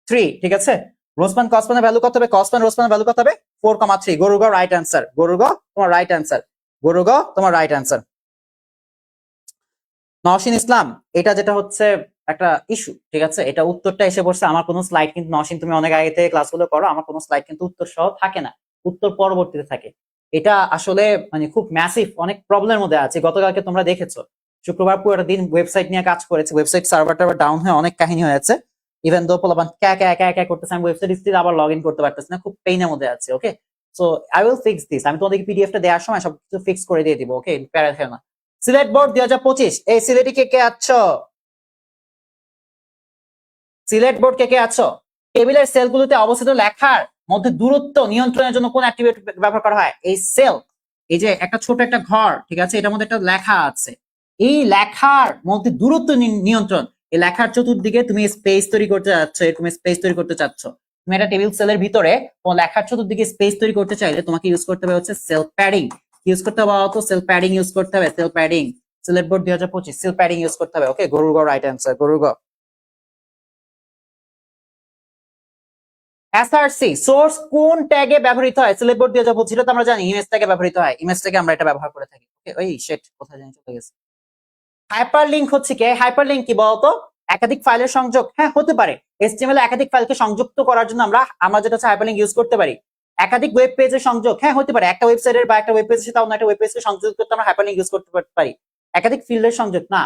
3, ঠিক আছে। রো স্প্যান কল স্প্যানের ভ্যালু কত হবে? কল স্প্যান রো স্প্যানের ভ্যালু কত হবে? 4,3। গরুগ রাইট অ্যান্সার, গরুগ তোমার রাইট অ্যান্সার, গরুগ তোমার রাইট অ্যান্সার। নওশিন ইসলাম, এটা যেটা হচ্ছে একটা ইস্যু, ঠিক আছে, এটা উত্তরটা এসে পড়ছে। আমার কোনো স্লাইড কিন্তু, নওশিন তুমি অনেক আগে থেকে ক্লাসগুলো করো, আমার কোনো স্লাইড কিন্তু উত্তর সহ থাকে না, উত্তর পরবর্তীতে থাকে। এটা আসলে মানে খুব ম্যাসিভ, অনেক প্রবলেমের মধ্যে আছে। গতকালকে তোমরা দেখেছো, শুক্রবার পুরোটা দিন ওয়েবসাইট নিয়ে কাজ করেছে, ওয়েবসাইট সার্ভারটা ডাউন হয়ে অনেক কাহিনী হয়েছে। ইভেন দো পোলাপান ক্যা করতেছে, আমি ওয়েবসাইট স্টিল আবার লগ ইন করতে পারতেছি না, খুব পেইনের মধ্যে আছে। Okay, so I will fix this, আমি তোমাদেরকে পিডিএফটা দেওয়ার সময় সবকিছু ফিক্স করে দিয়ে দিব। ওকে, প্যারা খেও না। সিলেট বোর্ড 2025, এই সিলেটি কে আছো? সিলেট বোর্ড কে আছো? টেবিলের সেলগুলোতে অবস্থিত লেখার মধ্যে দূরত্ব নিয়ন্ত্রণের জন্য কোন অ্যাট্রিবিউট ব্যবহার করা হয়? এই সেল, এই যে একটা ছোট একটা ঘর, ঠিক আছে, এটার মধ্যে একটা লেখা আছে, এই লেখার মধ্যে দূরত্ব নিয়ন্ত্রণ, এই লেখার চতুর্দিকে তুমি স্পেস তৈরি করতে চাচ্ছ, এরকম স্পেস তৈরি করতে চাচ্ছ, তুমি একটা টেবিল সেলের ভিতরে তোমার লেখার চতুর্দিকে স্পেস তৈরি করতে চাইলে তোমাকে ইউজ করতে হবে হচ্ছে সেল প্যাডিং। ইউজ করতে হবে অত সেল প্যাডিং ইউজ করতে হবে, sell padding. Sylhet board 2025 sell padding use করতে হবে। ওকে, গরুর গ রাইট অ্যান্সার, গরুর গ। এসআরসি সোর্স কোন ট্যাগে ব্যবহৃত হয়? সিলেট বোর্ড 2025 তো আমরা জানি ইমেজ ট্যাগে ব্যবহৃত হয়, ইমেজ ট্যাগে আমরা এটা ব্যবহার করে থাকি। ওকে, ওই শিট কোথায় জানি চলে গেছে। হাইপারলিংক হচ্ছে কি? হাইপারলিংক কি বলতো? একাধিক ফাইলের সংযোগ। হ্যাঁ, হতে পারে। এইচটিএমএল একাধিক ফাইলকে সংযুক্ত করার জন্য আমরা যেটা হচ্ছে হাইপারলিংক ইউজ করতে পারি। একাধিক ওয়েব পেজের সংযোগ, হ্যাঁ হতে পারে। একটা ওয়েবসাইটের বা একটা ওয়েব পেজের সাথে অন্য একটা ওয়েব পেজকে সংযোগ করতে আমরা হাইপারলিংক ইউজ করতে পারি। একাধিক ফিল্ডের সংযোগ না,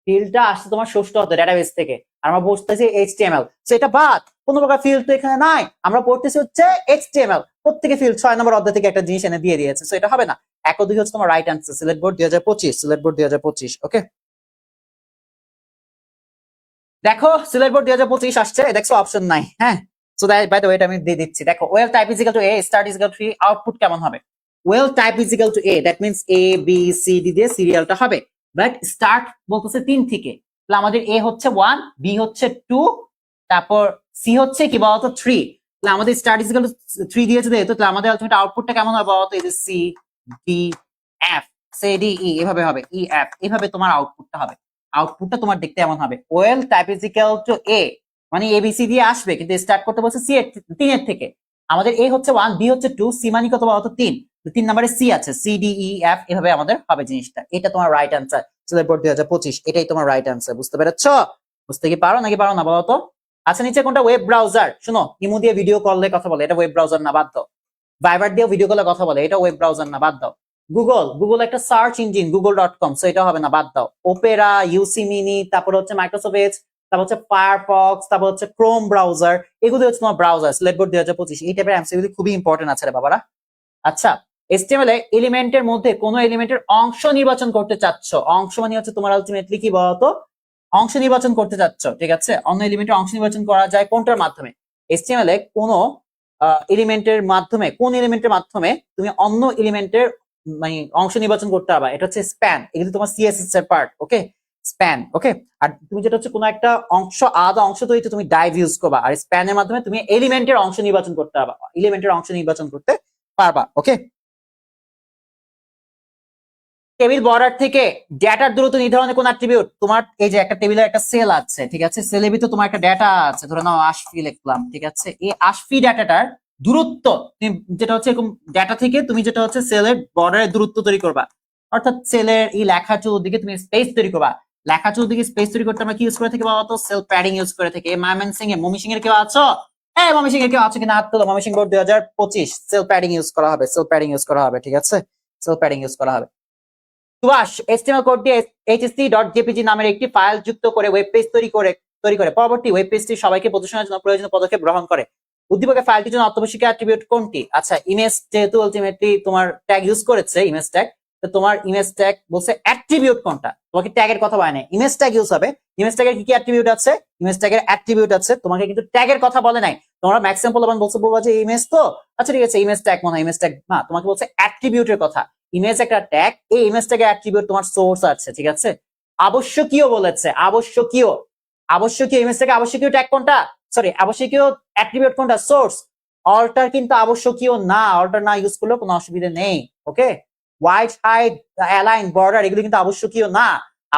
ফিল্ডটা আসছে তোমার ষষ্ঠ হতে ডেটাবেস থেকে, আর আমরা বসতেছি এইচটিএমএল। সেটা বাদ, কোনো প্রকার ফিল্ড তো এখানে নাই, আমরা পড়তেছি হচ্ছে এইচটিএমএল। প্রত্যেকে ফিল্ড 6 নম্বর অধ্যায় থেকে একটা জিনিস এনে দিয়ে দিয়েছে, সো এটা হবে না। 1 ও 2 হচ্ছে তোমার right answer, Sylhet board 2025, Sylhet board 2025। Okay, দেখো সিলেট বোর্ড 2025 আসছে, দেখছো অপশন নাই। হ্যাঁ, so that by the way এটা আমি দিয়ে দিচ্ছি। দেখো well type is equal to A, start is equal to 3, output কেমন হবে? Well type is equal to A, that means A B C D দিয়ে সিরিয়ালটা হবে, বাট স্টার্ট বলতেছে 3 থেকে। তাহলে আমাদের এ হচ্ছে 1, বি হচ্ছে 2, তারপর সি হচ্ছে কি বলতো 3। তাহলে আমাদের স্টার্ট ইজ ইকুয়াল টু 3 দিয়েছে, তো তাহলে আমাদের আলটিমেট আউটপুটটা কেমন হবে বলতো? এই যে C D F, C D E এভাবে হবে, ই এফ এভাবে তোমার আউটপুটটা হবে। আউটপুটটা তোমার দেখতে এমন হবে। Well type is equal to A, মানে এবিসি দিয়ে আসবে, কিন্তু স্টার্ট করতে বলছে সি এর 3 এর থেকে। আমাদের এ হচ্ছে 1, বি হচ্ছে 2, সি মানে কত বলতো 3, 3 নম্বরে সি আছে, সি ডি ই এফ এভাবে আমাদের হবে জিনিসটা। এটা তোমার রাইট অ্যান্সার, সিলেট বোর্ড 2025, এটাই তোমার রাইট অ্যান্সার। বুঝতে পেরেছো? বুঝতে কি পারো নাকি পারো না বলো তো? আচ্ছা, নিচে কোনটা ওয়েব ব্রাউজার? শোনো, ইমো দিয়ে ভিডিও কলে কথা বলে, এটা ওয়েব ব্রাউজার না, বাদ দাও। ভাইবার দিয়ে ভিডিও কলে কথা বলে, এটা ওয়েব ব্রাউজার না, বাদ দাও। গুগল একটা সার্চ ইঞ্জিন, গুগল.com, সো এটা হবে না, বাদ দাও। ওপেরা, ইউসি মিনি, তারপর হচ্ছে মাইক্রোসফট এজ, তারপর হচ্ছে ফায়ারফক্স, তারপর হচ্ছে ক্রোম ব্রাউজার, এগুলো হচ্ছে তোমার ব্রাউজার। সিলেট বোর্ড 2025 এই টাইপের এমসিকিউ খুবই ইম্পর্টেন্ট আছে রে বাবারা। আচ্ছা, এইচটিএমএল এ এলিমেন্টের মধ্যে কোন এলিমেন্টের অংশ নির্বাচন করতে চাচ্ছ? অংশ মানে হচ্ছে তোমার আলটিমেটলি কি বলতো? অংশ নির্বাচন করতে চাচ্ছ, ঠিক আছে? অন্য এলিমেন্টের অংশ নির্বাচন করা যায় কোনটার মাধ্যমে? এইচটিএমএল এ কোন এলিমেন্টের মাধ্যমে, কোন এলিমেন্টের মাধ্যমে তুমি অন্য এলিমেন্টের মানে অংশ নির্বাচন করতে পারবা? এটা হচ্ছে স্প্যান, এগুলো তোমার সিএসএস এর পার্ট। ওকে, স্প্যান। ওকে, আর তুমি যেটা হচ্ছে কোনো একটা অংশ, আলাদা অংশ তৈরিতে তুমি ডাইভ ইউজ করবা, আর স্প্যানের মাধ্যমে তুমি এলিমেন্টের অংশ নির্বাচন করতে পারবা, এলিমেন্টের অংশ নির্বাচন করতে পারবা। ওকে, টেবিল বর্ডার থেকে ডেটার দূরত্ব নির্ধারণের কোন অ্যাট্রিবিউট? তোমার এই যে একটা টেবিলের একটা সেল আছে, ঠিক আছে? সেলের ভিতরে তোমার একটা ডেটা আছে, ধরে নাও 80 লিখলাম, ঠিক আছে? এই 80 ডেটাটার দূরত্ব যেটা হচ্ছে এরকম ডেটা থেকে তুমি যেটা হচ্ছে সেলের বর্ডারের দূরত্ব তৈরি করবা, অর্থাৎ সেলের এই লেখা চতুর্দিকে তুমি স্পেস তৈরি করবা। লেখা চতুর্দিকে স্পেস তৈরি করতে আমরা কি ইউজ করে থাকি বাবা? তো সেল প্যাডিং ইউজ করে থাকি। ময়মনসিং এ, মমিসিং এর কেউ আছো? হ্যাঁ, মমিসিং এর কেউ আছো কিনা হাত তোলো। মমিসিং বোর্ড 2025 সেল প্যাডিং ইউজ করা হবে, সেল প্যাডিং ইউজ করা হবে, ঠিক আছে? সেল প্যাডিং ইউজ করা হবে। সুভাষ HTML কোড দিয়ে hsc.jpg নামের একটি ফাইল যুক্ত করে ওয়েব পেজ তৈরি করে পরবর্তী ওয়েব পেজটি সবাইকে প্রদর্শনের জন্য প্রয়োজনীয় পদক্ষেপ গ্রহণ করে। উদ্দীপকের ফাইলটির জন্য অত্যাবশ্যক অ্যাট্রিবিউট কোনটি? আচ্ছা, ইমেজ যেহেতু আলটিমেটলি তোমার ট্যাগ ইউজ করেছে, ইমেজ ট্যাগ, তো তোমার ইমেজ ট্যাগ বলছে অ্যাট্রিবিউট কোনটা? তোমাকে ট্যাগের কথা বলে না, ইমেজ ট্যাগ ইউজ হবে। ইমেজ ট্যাগের কি কি অ্যাট্রিবিউট আছে? ইমেজ ট্যাগের অ্যাট্রিবিউট আছে, তোমাকে কিন্তু ট্যাগের কথা বলে নাই। তোমরা ম্যাক্সিমাম বলবা যে ইমেজ তো, আচ্ছা ঠিক আছে, ইমেজ ট্যাগ মনে হয়, ইমেজ ট্যাগ না, তোমাকে বলছে অ্যাট্রিবিউটের কথা। ইমেজ একটা ট্যাগ, এই ইমেজ ট্যাগের অ্যাট্রিবিউট তোমার সোর্স আছে, ঠিক আছে? আবশ্যকীয় বলেছে, আবশ্যকীয়, আবশ্যকীয় ইমেজ থেকে আবশ্যকীয় ট্যাগ কোনটা? সরি, আবশ্যকীয় অ্যাট্রিবিউট কোনটা? সোর্স। অল্টার কিন্তু আবশ্যকীয় না, অল্টার না ইউজ করলেও কোনো অসুবিধা নেই। ওকে, হোয়াইট, হাইড, অ্যালাইন, বর্ডার এগুলো কিন্তু আবশ্যকীয় না।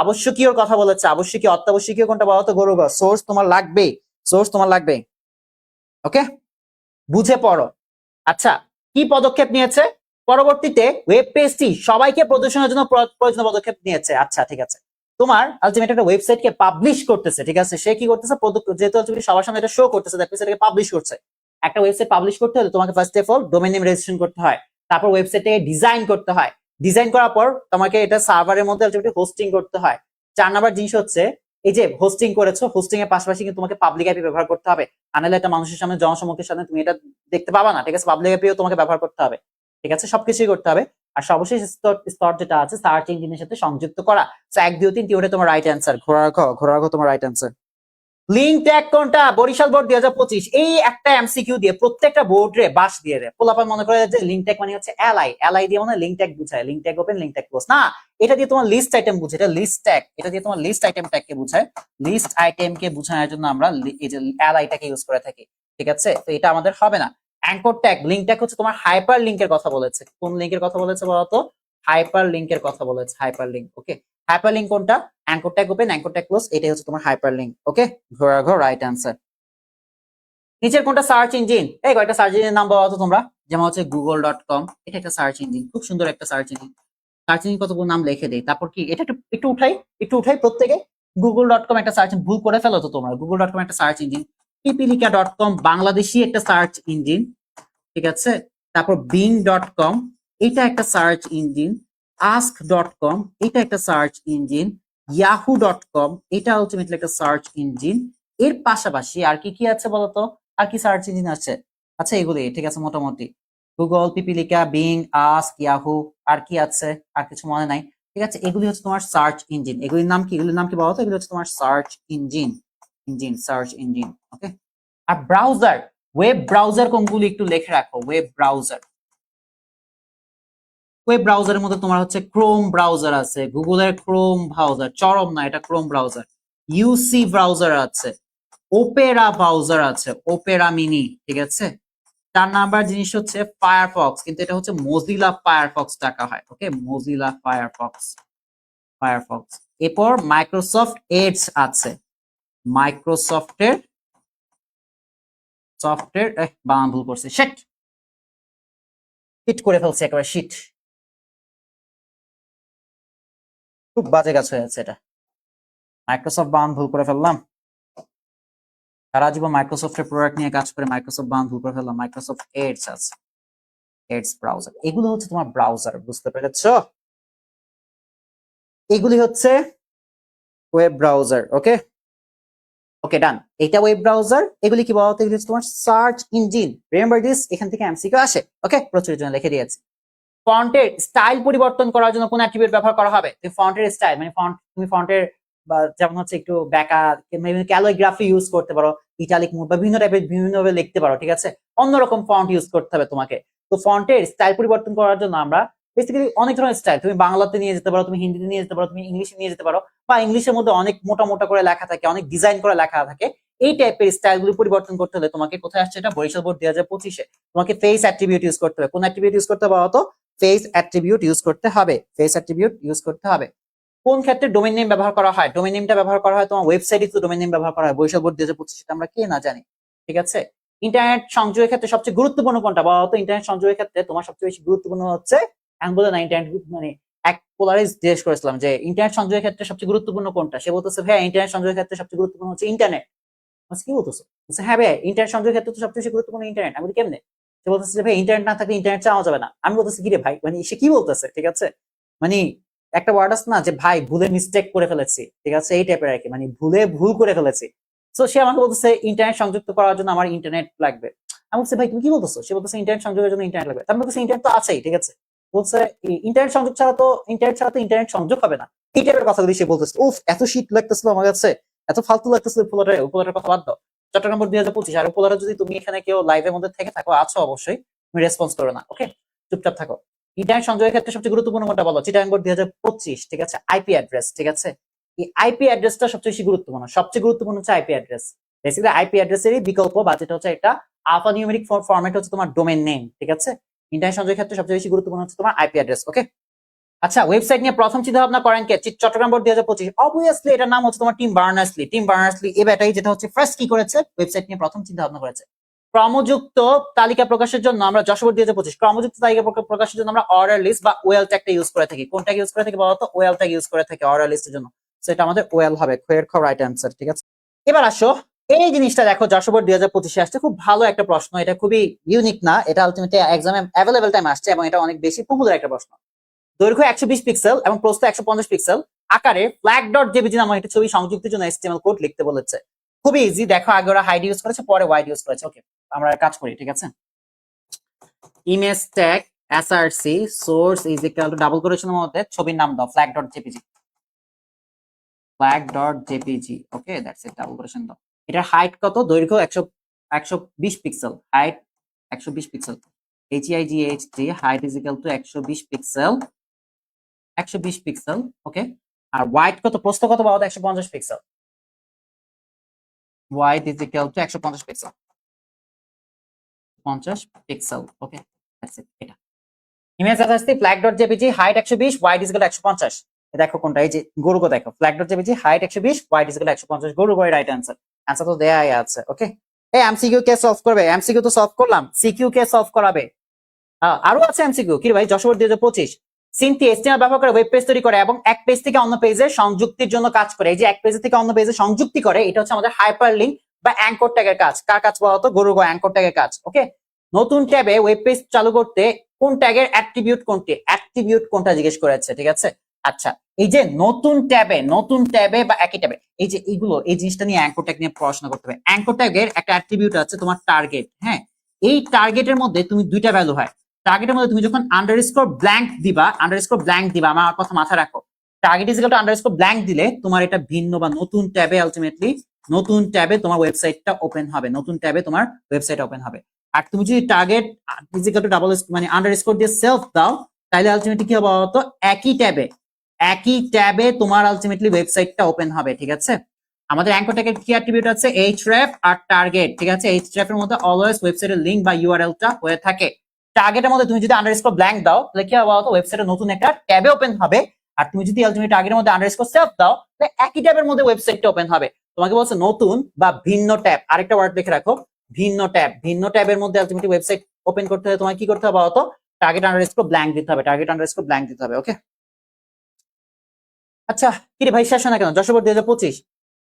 আবশ্যকীয়র কথা বলেছে। আবশ্যকীয়, অত্যাবশ্যকীয় কোনটা বলতো? গরুগ। সোর্স তোমার লাগবে, সোর্স তোমার লাগবে। ওকে, বুঝে পড়ো। আচ্ছা, কি পদক্ষেপ নিয়েছে? পরবর্তীতে ওয়েব পেজটি সবাইকে প্রদর্শনের জন্য প্রয়োজনীয় পদক্ষেপ নিয়েছে। আচ্ছা ঠিক আছে, তোমার আলটিমেট একটা ওয়েবসাইটকে পাবলিশ করতেছে, ঠিক আছে? সে কি করতেছে? যেহেতু আলটিমেটলি সবার সামনে এটা শো করতেছে, দ্যাট মিন্স এটাকে পাবলিশ করছে। একটা ওয়েবসাইট পাবলিশ করতে হলে তোমাকে first of all domain name registration করতে হয়, তারপর ওয়েবসাইটটাকে ডিজাইন করতে হয়, ডিজাইন করার পর তোমাকে এটা সার্ভারের মধ্যে আলটিমেটলি হোস্টিং করতে হয়। 4 নাম্বার জিনিস হচ্ছে এই যে হোস্টিং করেছো, হোস্টিং এর পাশাপাশি কিন্তু তোমাকে পাবলিক আইপি ব্যবহার করতে হবে। আনালে একটা মানুষের সামনে, জনসমক্ষের সামনে তুমি এটা দেখতে পাবা না, ঠিক আছে? পাবলিক আইপিও তোমাকে ব্যবহার করতে হবে, ঠিক আছে? সবকিছুই করতে হবে। আর সর্বশেষ স্তর যেটা আছে সার্চ ইঞ্জিনের সাথে সংযুক্ত করা। সো 1 2 3 ওটা তোমার রাইট অ্যান্সার। ঘোড়ার ঘ তোমার রাইট অ্যান্সার। লিঙ্ক ট্যাগ কোনটা? বরিশাল বোর্ড 2025। এই একটা এমসিকিউ দিয়ে প্রত্যেকটা বোর্ডে বাস দিয়ে দেয়। পোলাপান মনে করে যে লিঙ্ক ট্যাগ মানে হচ্ছে এলআই, এলআই দিয়ে মানে লিঙ্ক ট্যাগ বুঝায়, link tag open, link tag close না, এটা দিয়ে তোমার লিস্ট আইটেম বুঝায়, এটা লিস্ট ট্যাগ, এটা দিয়ে তোমার লিস্ট আইটেম ট্যাগকে বুঝায়। লিস্ট আইটেমকে বোঝানোর জন্য আমরা এই যে এলআইটাকে ইউজ করে থাকি, ঠিক আছে? তো এটা আমাদের হবে না। অ্যাঙ্কর ট্যাগ, লিঙ্ক ট্যাগ হচ্ছে তোমার হাইপার লিঙ্কের কথা বলেছে। কোন লিঙ্কের কথা বলেছে বলতো? হাইপার লিঙ্কের কথা বলেছে, হাইপার লিঙ্ক। ওকে, হাইপার লিঙ্ক কোনটা? Anchor tag open, anchor tag close, এটাই হচ্ছে তোমার হাইপার লিঙ্ক। ওকে, ঘোরাঘো রাইট অ্যান্সার। নিচের কোনটা সার্চ ইঞ্জিন? এই কয়েকটা সার্চ ইঞ্জিনের নাম বলো তো তোমরা। যেমন হচ্ছে google.com, এটা একটা সার্চ ইঞ্জিন, খুব সুন্দর একটা সার্চ ইঞ্জিন। সার্চ ইঞ্জিন কতগুলো নাম লিখে দেই, তারপর কি এটা একটু উঠাই প্রত্যেকে। google.com একটা সার্চ, ভুল করে ফেলো তো তোমরা। google.com একটা সার্চ ইঞ্জিন। পিপিলিকা.com বাংলাদেশি একটা সার্চ ইঞ্জিন, ঠিক আছে? তারপর bing.com, এটা একটা সার্চ ইঞ্জিন। ask.com, এটা একটা সার্চ ইঞ্জিন। yahoo.com, এটা আলটিমেটলি একটা সার্চ ইঞ্জিন। এর পাশাপাশি আর কি কি আছে বলতো? আর কি সার্চ ইঞ্জিন আছে? আচ্ছা এগুলি ঠিক আছে মোটামুটি। গুগল, পিপিলিকা, বিং, আস্ক, ইয়াহু, আর কি আছে? আর কিছু মনে নাই। ঠিক আছে, এগুলি হচ্ছে তোমার সার্চ ইঞ্জিন। এগুলির নাম কি? এগুলির নাম কি বলতো? এগুলি হচ্ছে তোমার সার্চ ইঞ্জিন, সার্চ ইঞ্জিন। ওকে, আর ব্রাউজার, ওয়েব ব্রাউজার কোনগুলি একটু লিখে রাখো। ওয়েব ব্রাউজার, ওয়েব ব্রাউজারের মধ্যে তোমার হচ্ছে ক্রোম ব্রাউজার আছে, গুগলের ক্রোম ব্রাউজার, চরম না এটা, ক্রোম ব্রাউজার। ইউসি ব্রাউজার আছে, ওপেরা ব্রাউজার আছে, ওপেরা মিনি, ঠিক আছে? 4 নাম্বার জিনিস হচ্ছে ফায়ারফক্স, কিন্তু এটা হচ্ছে মজিলা ফায়ারফক্স ডাকা হয়। ওকে, মজিলা ফায়ারফক্স, ফায়ারফক্স। এরপর মাইক্রোসফট এডজ আছে, মাইক্রোসফটের সফটওয়্যার, বানান ভুল করছে, শিট করে ফেলছে একেবারে, শিট, খুব বাজে কাজ হয়ে যাচ্ছে এটা। মাইক্রোসফট বানান ভুল করে ফেললাম, সারা জীবন মাইক্রোসফটের প্রোডাক্ট নিয়ে কাজ করে মাইক্রোসফট বানান ভুল করে ফেললাম। মাইক্রোসফট এডস আছে, এডস ব্রাউজার, এগুলো হচ্ছে তোমার ব্রাউজার, বুঝতে পেরেছো? এগুলি হচ্ছে ওয়েব ব্রাউজার। ওকে, ওকে ডান, এটা ওয়েব ব্রাউজার। এগুলি কি বলতো? এগুলি হচ্ছে তোমার সার্চ ইঞ্জিন। রিমেম্বার দিস, এখান থেকে এমসিকিউ আসে। ওকে, প্রচুরের জন্য লিখে দিয়েছি। ফন্টের স্টাইল পরিবর্তন করার জন্য কোন অ্যাট্রিবিউট ব্যবহার করা হবে? তুমি ফন্টের স্টাইল মানে তুমি ফন্টের বা যেমন হচ্ছে একটু ব্যাকা, ক্যালিগ্রাফি ইউজ করতে পারো, ইটালিক মুড বা বিভিন্ন টাইপের বিভিন্নভাবে লিখতে পারো, ঠিক আছে? অন্যরকম ফন্ট ইউজ করতে হবে তোমাকে। তো ফন্টের স্টাইল পরিবর্তন করার জন্য আমরা বেসিক্যালি অনেক ধরনের স্টাইল, তুমি বাংলাতে নিয়ে যেতে পারো, তুমি হিন্দিতে নিয়ে যেতে পারো, তুমি ইংলিশে নিয়ে যেতে পারো, বা ইংলিশের মধ্যে অনেক মোটা মোটা করে লেখা থাকে, অনেক ডিজাইন করে লেখা থাকে। এই টাইপের স্টাইলগুলো পরিবর্তন করতে হলে তোমাকে কোথায় আসছে? এটা বরিশাল বোর্ড 2025-এ তোমাকে ফেস অ্যাট্রিবিউট ইউজ করতে হবে। কোন অ্যাট্রিবিউট ইউজ করতে হবে বলতো? ফেস অ্যাট্রিবিউট ইউজ করতে হবে, ফেস অ্যাট্রিবিউট ইউজ করতে হবে। কোন ক্ষেত্রে ডোমেইন নেম ব্যবহার করা হয়? ডোমেইন নেমটা ব্যবহার করা হয় তোমার ওয়েবসাইটে, তো ডোমেইন নেম ব্যবহার করা হয়। বরিশাল বোর্ড 2025 সেটা আমরা কে না জানি, ঠিক আছে? ইন্টারনেট সংযোগের ক্ষেত্রে সবচেয়ে গুরুত্বপূর্ণ কোনটা বলতো? ইন্টারনেট সংযোগের ক্ষেত্রে তোমার সবচেয়ে বেশি গুরুত্বপূর্ণ হচ্ছে, আমি বলে না ইন্টারনেট মানে এক পোলারাইজ জিজ্ঞেস করেছিলাম যে ইন্টারনেট সংযোগের ক্ষেত্রে সবচেয়ে গুরুত্বপূর্ণ কোনটা, সে বলতেছে ভাই ইন্টারনেট সংযোগের ক্ষেত্রে সবচেয়ে গুরুত্বপূর্ণ হচ্ছে ইন্টারনেট। কি বলতেছো? হ্যাঁ ভাই ইন্টারনেট সংযোগের ক্ষেত্রে তো সবচেয়ে বেশি গুরুত্বপূর্ণ ইন্টারনেট। আমি বলি কেমনে? সে বলতেছে যে ভাই ইন্টারনেট না থাকলে ইন্টারনেট চালানো যাবে না। আমি বলতেছি কি রে ভাই, মানে সে কি বলতেছে, ঠিক আছে? মানে একটা ওয়ার্ড আছে না যে ভাই ভুলে মিস্টেক করে ফেলেছি, ঠিক আছে? এই টাইপের আর কি, মানে ভুল করে ফেলেছি। তো সে আমাকে বলতেছে ইন্টারনেট সংযুক্ত করার জন্য আমার ইন্টারনেট লাগবে। আমি বলছি ভাই তুমি কি বলতেছো? সে বলতেছে ইন্টারনেট সংযোগের জন্য ইন্টারনেট লাগবে। আমি বলতেছি ইন্টারনেট তো আছেই, ঠিক আছে? বলছে ইন্টারনেট সংযোগ ছাড়া তো ইন্টারনেট সংযোগ হবে না। এই টাইপের কথাগুলি সে বলতেছে। উফ, এত শীত লাগতেছিল আমার কাছে, এত ফালতু লাগতেছিল। উপলটার কথা বাদ দাও। চট্টগ্রাম 2025 আর উপলটা যদি তুমি এখানে কেউ লাইভের মধ্যে থেকে থাকো, আছো অবশ্যই, তুমি রেসপন্স করো না। ওকে, চুপচাপ থাকো। ইন্টারনেট সংযোগের ক্ষেত্রে সবচেয়ে গুরুত্বপূর্ণ কোনটা বলো? চিটাগাং বোর্ড 2025, ঠিক আছে? আইপি অ্যাড্রেস, ঠিক আছে? এই আইপি অ্যাড্রেসটা সবচেয়ে বেশি গুরুত্বপূর্ণ। সবচেয়ে গুরুত্বপূর্ণ হচ্ছে আইপি অ্যাড্রেস। বেসিক্যালি আইপি অ্যাড্রেসেরই বিকল্প বা যেটা হচ্ছে একটা আলফা নিউমেরিক ফরম্যাট হচ্ছে তোমার ডোমেইন নেম, ঠিক আছে? ইন্টারনেট সংযোগের ক্ষেত্রে সবচেয়ে বেশি গুরুত্বপূর্ণ হচ্ছে তোমার আইপি অ্যাড্রেস। ওকে, আচ্ছা ওয়েবসাইট নিয়ে প্রথম চিন্তা ভাবনা করেন কে? চট্টগ্রাম বোর্ড 2025। অবভিয়াসলি এটার নাম হচ্ছে তোমার টিম বার্নার্সলি। টিম বার্নার্সলি এই ব্যাটাই যেটা হচ্ছে ফার্স্ট কি করেছে, ওয়েবসাইট নিয়ে প্রথম চিন্তা ভাবনা করেছে। ক্রমযুক্ত তালিকা প্রকাশের জন্য আমরা যশোর 2025 ক্রমযুক্ত তালিকা প্রকাশের জন্য আমরা অর্ডার লিস্ট বা ওয়েল ট্যাগটা ইউজ করে থাকি। কোনটা ইউজ করে থাকি বলতো? ওয়েল ট্যাগ ইউজ করে থাকি অর্ডার লিস্টের জন্য। সো এটা আমাদের ওয়েল হবে, খয়ের খ রাইট অ্যান্সার, ঠিক আছে? এবার আসো এই জিনিসটা দেখো, যশোর বোর্ড 2025-এ আসছে, খুব ভালো একটা প্রশ্ন। এটা খুবই ইউনিক না, এটা আলটিমেটলি এক্সামে অ্যাভেলেবল টাইম আসছে এবং এটা অনেক বেশি পপুলার একটা প্রশ্ন। দৈর্ঘ্য 120 পিক্সেল এবং প্রস্থ 150 পিক্সেল আকারে ফ্ল্যাগ ডট জেপিজি নামক একটা ছবি সংযুক্তের জন্য HTML কোড লিখতে বলেছে। খুবই ইজি, দেখো আগে ওরা হাইড ইউজ করেছে, পরে ওয়াইড ইউজ করেছে। ওকে, আমরা কাজ করি, ঠিক আছে? Image tag SRC source is equal to double কোটেশনের মধ্যে ছবির নাম দাও flag.jpg, flag.jpg। Okay, that's it, double quotation দাও। এটার হাইট কত, দৈর্ঘ্য 120 pixel, height 120 pixel, HEIGHT height is equal to 120 pixel, 120 pixel. Okay, আর ওয়াইড কত, প্রস্থ কত বলো তো, 150 pixel, wide is equal to 150 pixel, 50 pixel. Okay, that's it. এটা image attached flag.jpg height 120, wide is equal to 150। দেখো কোনটা, এই যে গরুগো দেখো, flag.jpg height 120, wide is equal to 150, গরুগো রাইট অ্যানসার। অ্যানসার তো দেয়াই আছে। ওকে, এই এমসিকিউ কে সলভ করবে, এমসিকিউ তো সলভ করলাম, সিকিউ কে সলভ করাবে। আরো আছে এমসিকিউ, কি রে ভাই, যশোর 2025 সিনথি HTML ব্যবহার করে ওয়েব পেজ তৈরি করে এবং এক পেজ থেকে অন্য পেজে সংযুক্তির জন্য কাজ করে। এই যে এক পেজ থেকে অন্য পেজে সংযুক্তি করে, এটা হচ্ছে আমাদের হাইপার লিংক বা অ্যাঙ্কর ট্যাগের কাজ। কার কাজ বলতো, গরুগো অ্যাঙ্কর ট্যাগের কাজ। ওকে, নতুন ট্যাবে ওয়েব পেজ চালু করতে কোন ট্যাগের অ্যাট্রিবিউট কোনটি, অ্যাট্রিবিউট কোনটা জিজ্ঞেস করেছে, ঠিক আছে। আচ্ছা, এই যে নতুন ট্যাবে বা একই ট্যাবে, এই যে এইগুলো, এই জিনিসটা নিয়ে অ্যাঙ্কর ট্যাগ নিয়ে পড়াশোনা করতে হবে। অ্যাঙ্কর ট্যাগের একটা অ্যাট্রিবিউট আছে তোমার টার্গেট। হ্যাঁ, এই টার্গেটের মধ্যে তুমি দুইটা ভ্যালু হয়। টার্গেটের মধ্যে তুমি যখন আন্ডারস্কোর ব্ল্যাঙ্ক দিবা, আমার কথা মাথায় রাখো, target is equal two underscore blank দিলে তোমার এটা ভিন্ন বা নতুন ট্যাবে আলটিমেটলি নতুন ট্যাবে তোমার ওয়েবসাইটটা ওপেন হবে, নতুন ট্যাবে তোমার ওয়েবসাইট ওপেন হবে। আর তুমি যদি target is equal to double মানে আন্ডারস্কোর দিয়ে সেলফ দাও, তাহলে আলটিমেটলি কি হবে বলতো, একই ট্যাবে তোমার আলটিমেটলি ওয়েবসাইটটা ওপেন হবে, ঠিক আছে। আমাদের অ্যাঙ্কর ট্যাগের কি অ্যাট্রিবিউট আছে, href আর টার্গেট, ঠিক আছে। href এর মধ্যে অলওয়েজ ওয়েবসাইটের লিংক বা ইউআরএলটা হয়ে থাকে। টার্গেটের মধ্যে তুমি যদি আন্ডারস্কোর ব্ল্যাঙ্ক দাও, তাহলে কি হবে বলতো, ওয়েবসাইটে নতুন একটা ট্যাবে ওপেন হবে। আর তুমি যদি আলটিমেটলি টার্গেটের মধ্যে আন্ডারস্কোর সেলফ দাও, তাহলে একই ট্যাবের মধ্যে ওয়েবসাইটটা ওপেন হবে। তোমাকে বলছে নতুন বা ভিন্ন ট্যাব, আরেকটা ওয়ার্ড লিখে রাখো, ভিন্ন ট্যাবের মধ্যে আলটিমেটলি ওয়েবসাইট ওপেন করতে হলে তোমাকে কি করতে হবে বলতো, টার্গেট আন্ডারস্কোর ব্ল্যাঙ্ক দিতে হবে, ওকে। আচ্ছা, কি রে ভাই শেষ হয় না কেন, যশোর 2025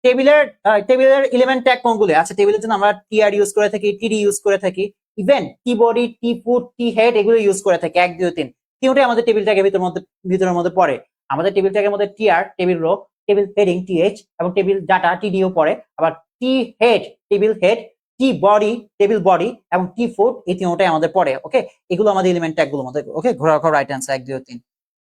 টেবিলের এলিমেন্ট ট্যাগ কোনগুলো আছে, টেবিলের জন্য আমরা টিআর ইউজ করে থাকি, টিডি ইউজ করে থাকি, ইভেন টি বডি, টি ফুট, টি হেড এগুলো ইউজ করে থাকি, 1 2 3 তিনটাই আমাদের টেবিল ট্যাগের ভিতরের মধ্যে পড়ে। আমাদের টেবিল ট্যাগের মধ্যে TR table row, table heading TH এবং টেবিল ডাটা টিডিও পড়ে। আবার T head table head, T body table body এবং টি ফুট, এই তিনটাই আমাদের পড়ে। ওকে, এগুলো আমাদের এলিমেন্ট ট্যাগ গুলোর মধ্যে। ওকে, ঘোরা রাইট অ্যান্সার 1 2 3।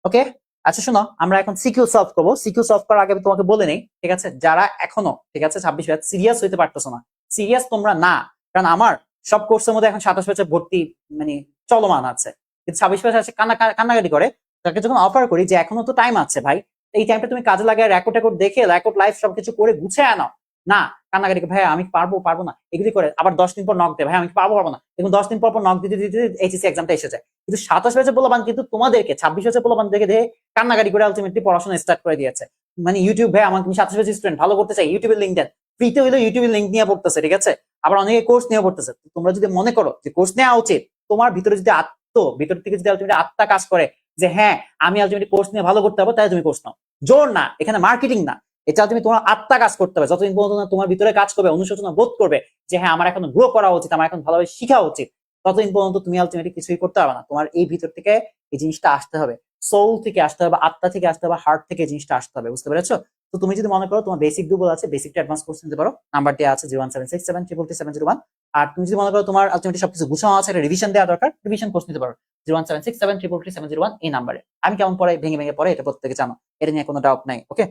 ওকে, আচ্ছা শোনো, আমরা এখন সিকিউ সলভ করবো। সিকিউ সলভ করার আগে তোমাকে বলে নেই, ঠিক আছে, যারা এখনো, ঠিক আছে, 26 ব্যাচ সিরিয়াস হইতে পারতেছো না, সিরিয়াস তোমরা না, কারণ আমার সব কোর্সের মধ্যে এখন 27 ব্যাচে ভর্তি মানে চলমান আছে, কিন্তু 26 ব্যাচ আছে কান্নাকাটি করে। তাকে যখন অফার করি যে এখনো তো টাইম আছে ভাই, এই টাইমটা তুমি কাজে লাগায় রেকর্ড দেখে রেকর্ড লাইভ সবকিছু করে গুছিয়ে আনো, না কান্নাকাটি ভাই আমি পারবো না এগুলি করে, আবার 10 দিন পর নক দেয় ভাই আমি পারবো না, এবং 10 দিন পর নক দিতে দিতে এইচএসসি এক্সামটা এসে যায়। কিন্তু 27 ব্যাচে পোলাপান কিন্তু তোমাদেরকে 26 ব্যাচে পোলাপান দেখে কান্নাকাটি করে আলটিমেটলি পড়াশোনা স্টার্ট করে দিয়েছে। মানে ইউটিউব ভাই আমাকে 27 ব্যাচের স্টুডেন্ট ভালো করতে চাই, ইউটিউবের লিঙ্ক দেন, ফ্রিতে হইলো ইউটিউবের লিঙ্ক নিয়ে পড়তেছে, ঠিক আছে। আবার অনেকে কোর্স নিয়ে পড়তেছে। তোমরা যদি মনে করো যে কোর্স নেওয়া উচিত, তোমার ভিতরে যদি ভিতর থেকে যদি আলটিমেটলি আত্মা কাজ করে যে হ্যাঁ আমি আলটিমেটলি কোর্স নিয়ে ভালো করতে পারবো, তাহলে তুমি কোর্স নাও। জোর না, এখানে মার্কেটিং না, এটা তুমি তোমার আত্মা কাজ করতে হবে। যতদিন পর্যন্ত তোমার ভিতরে কাজ করবে, অনুশোচনা বোধ করবে যে হ্যাঁ আমার এখন গ্রো করা উচিত, আমার এখন ভালোভাবে শিখা উচিত, ততদিন পর্যন্ত তুমি আলটিমেটলি কিছুই করতে পারবে না। তোমার এই ভিতর থেকে এই জিনিসটা আসতে হবে, সোল থেকে আসতে হবে, আত্মা থেকে আসতে হবে, হার্ট থেকে জিনিসটা আসতে হবে, বুঝতে পেরেছো? তো তুমি যদি মনে করো তোমার বেসিক দুর্বল আছে, বেসিকটা অ্যাডভান্স কোর্স নিতে পারো, নাম্বার দেওয়া আছে 01767333701। আর তুমি যদি মনে করো তোমার আলটিমেটলি সবকিছু গুছানো আছে, একটা রিভিশন দেওয়া দরকার, রিভিশন কোর্স নিতে পারো 01767333701 এই নাম্বারে। আমি কেমন পড়াই, ভেঙে পড়ে, এটা প্রত্যেকে জানো, এটা নিয়ে কোনো ডাউট নাই। ওকে,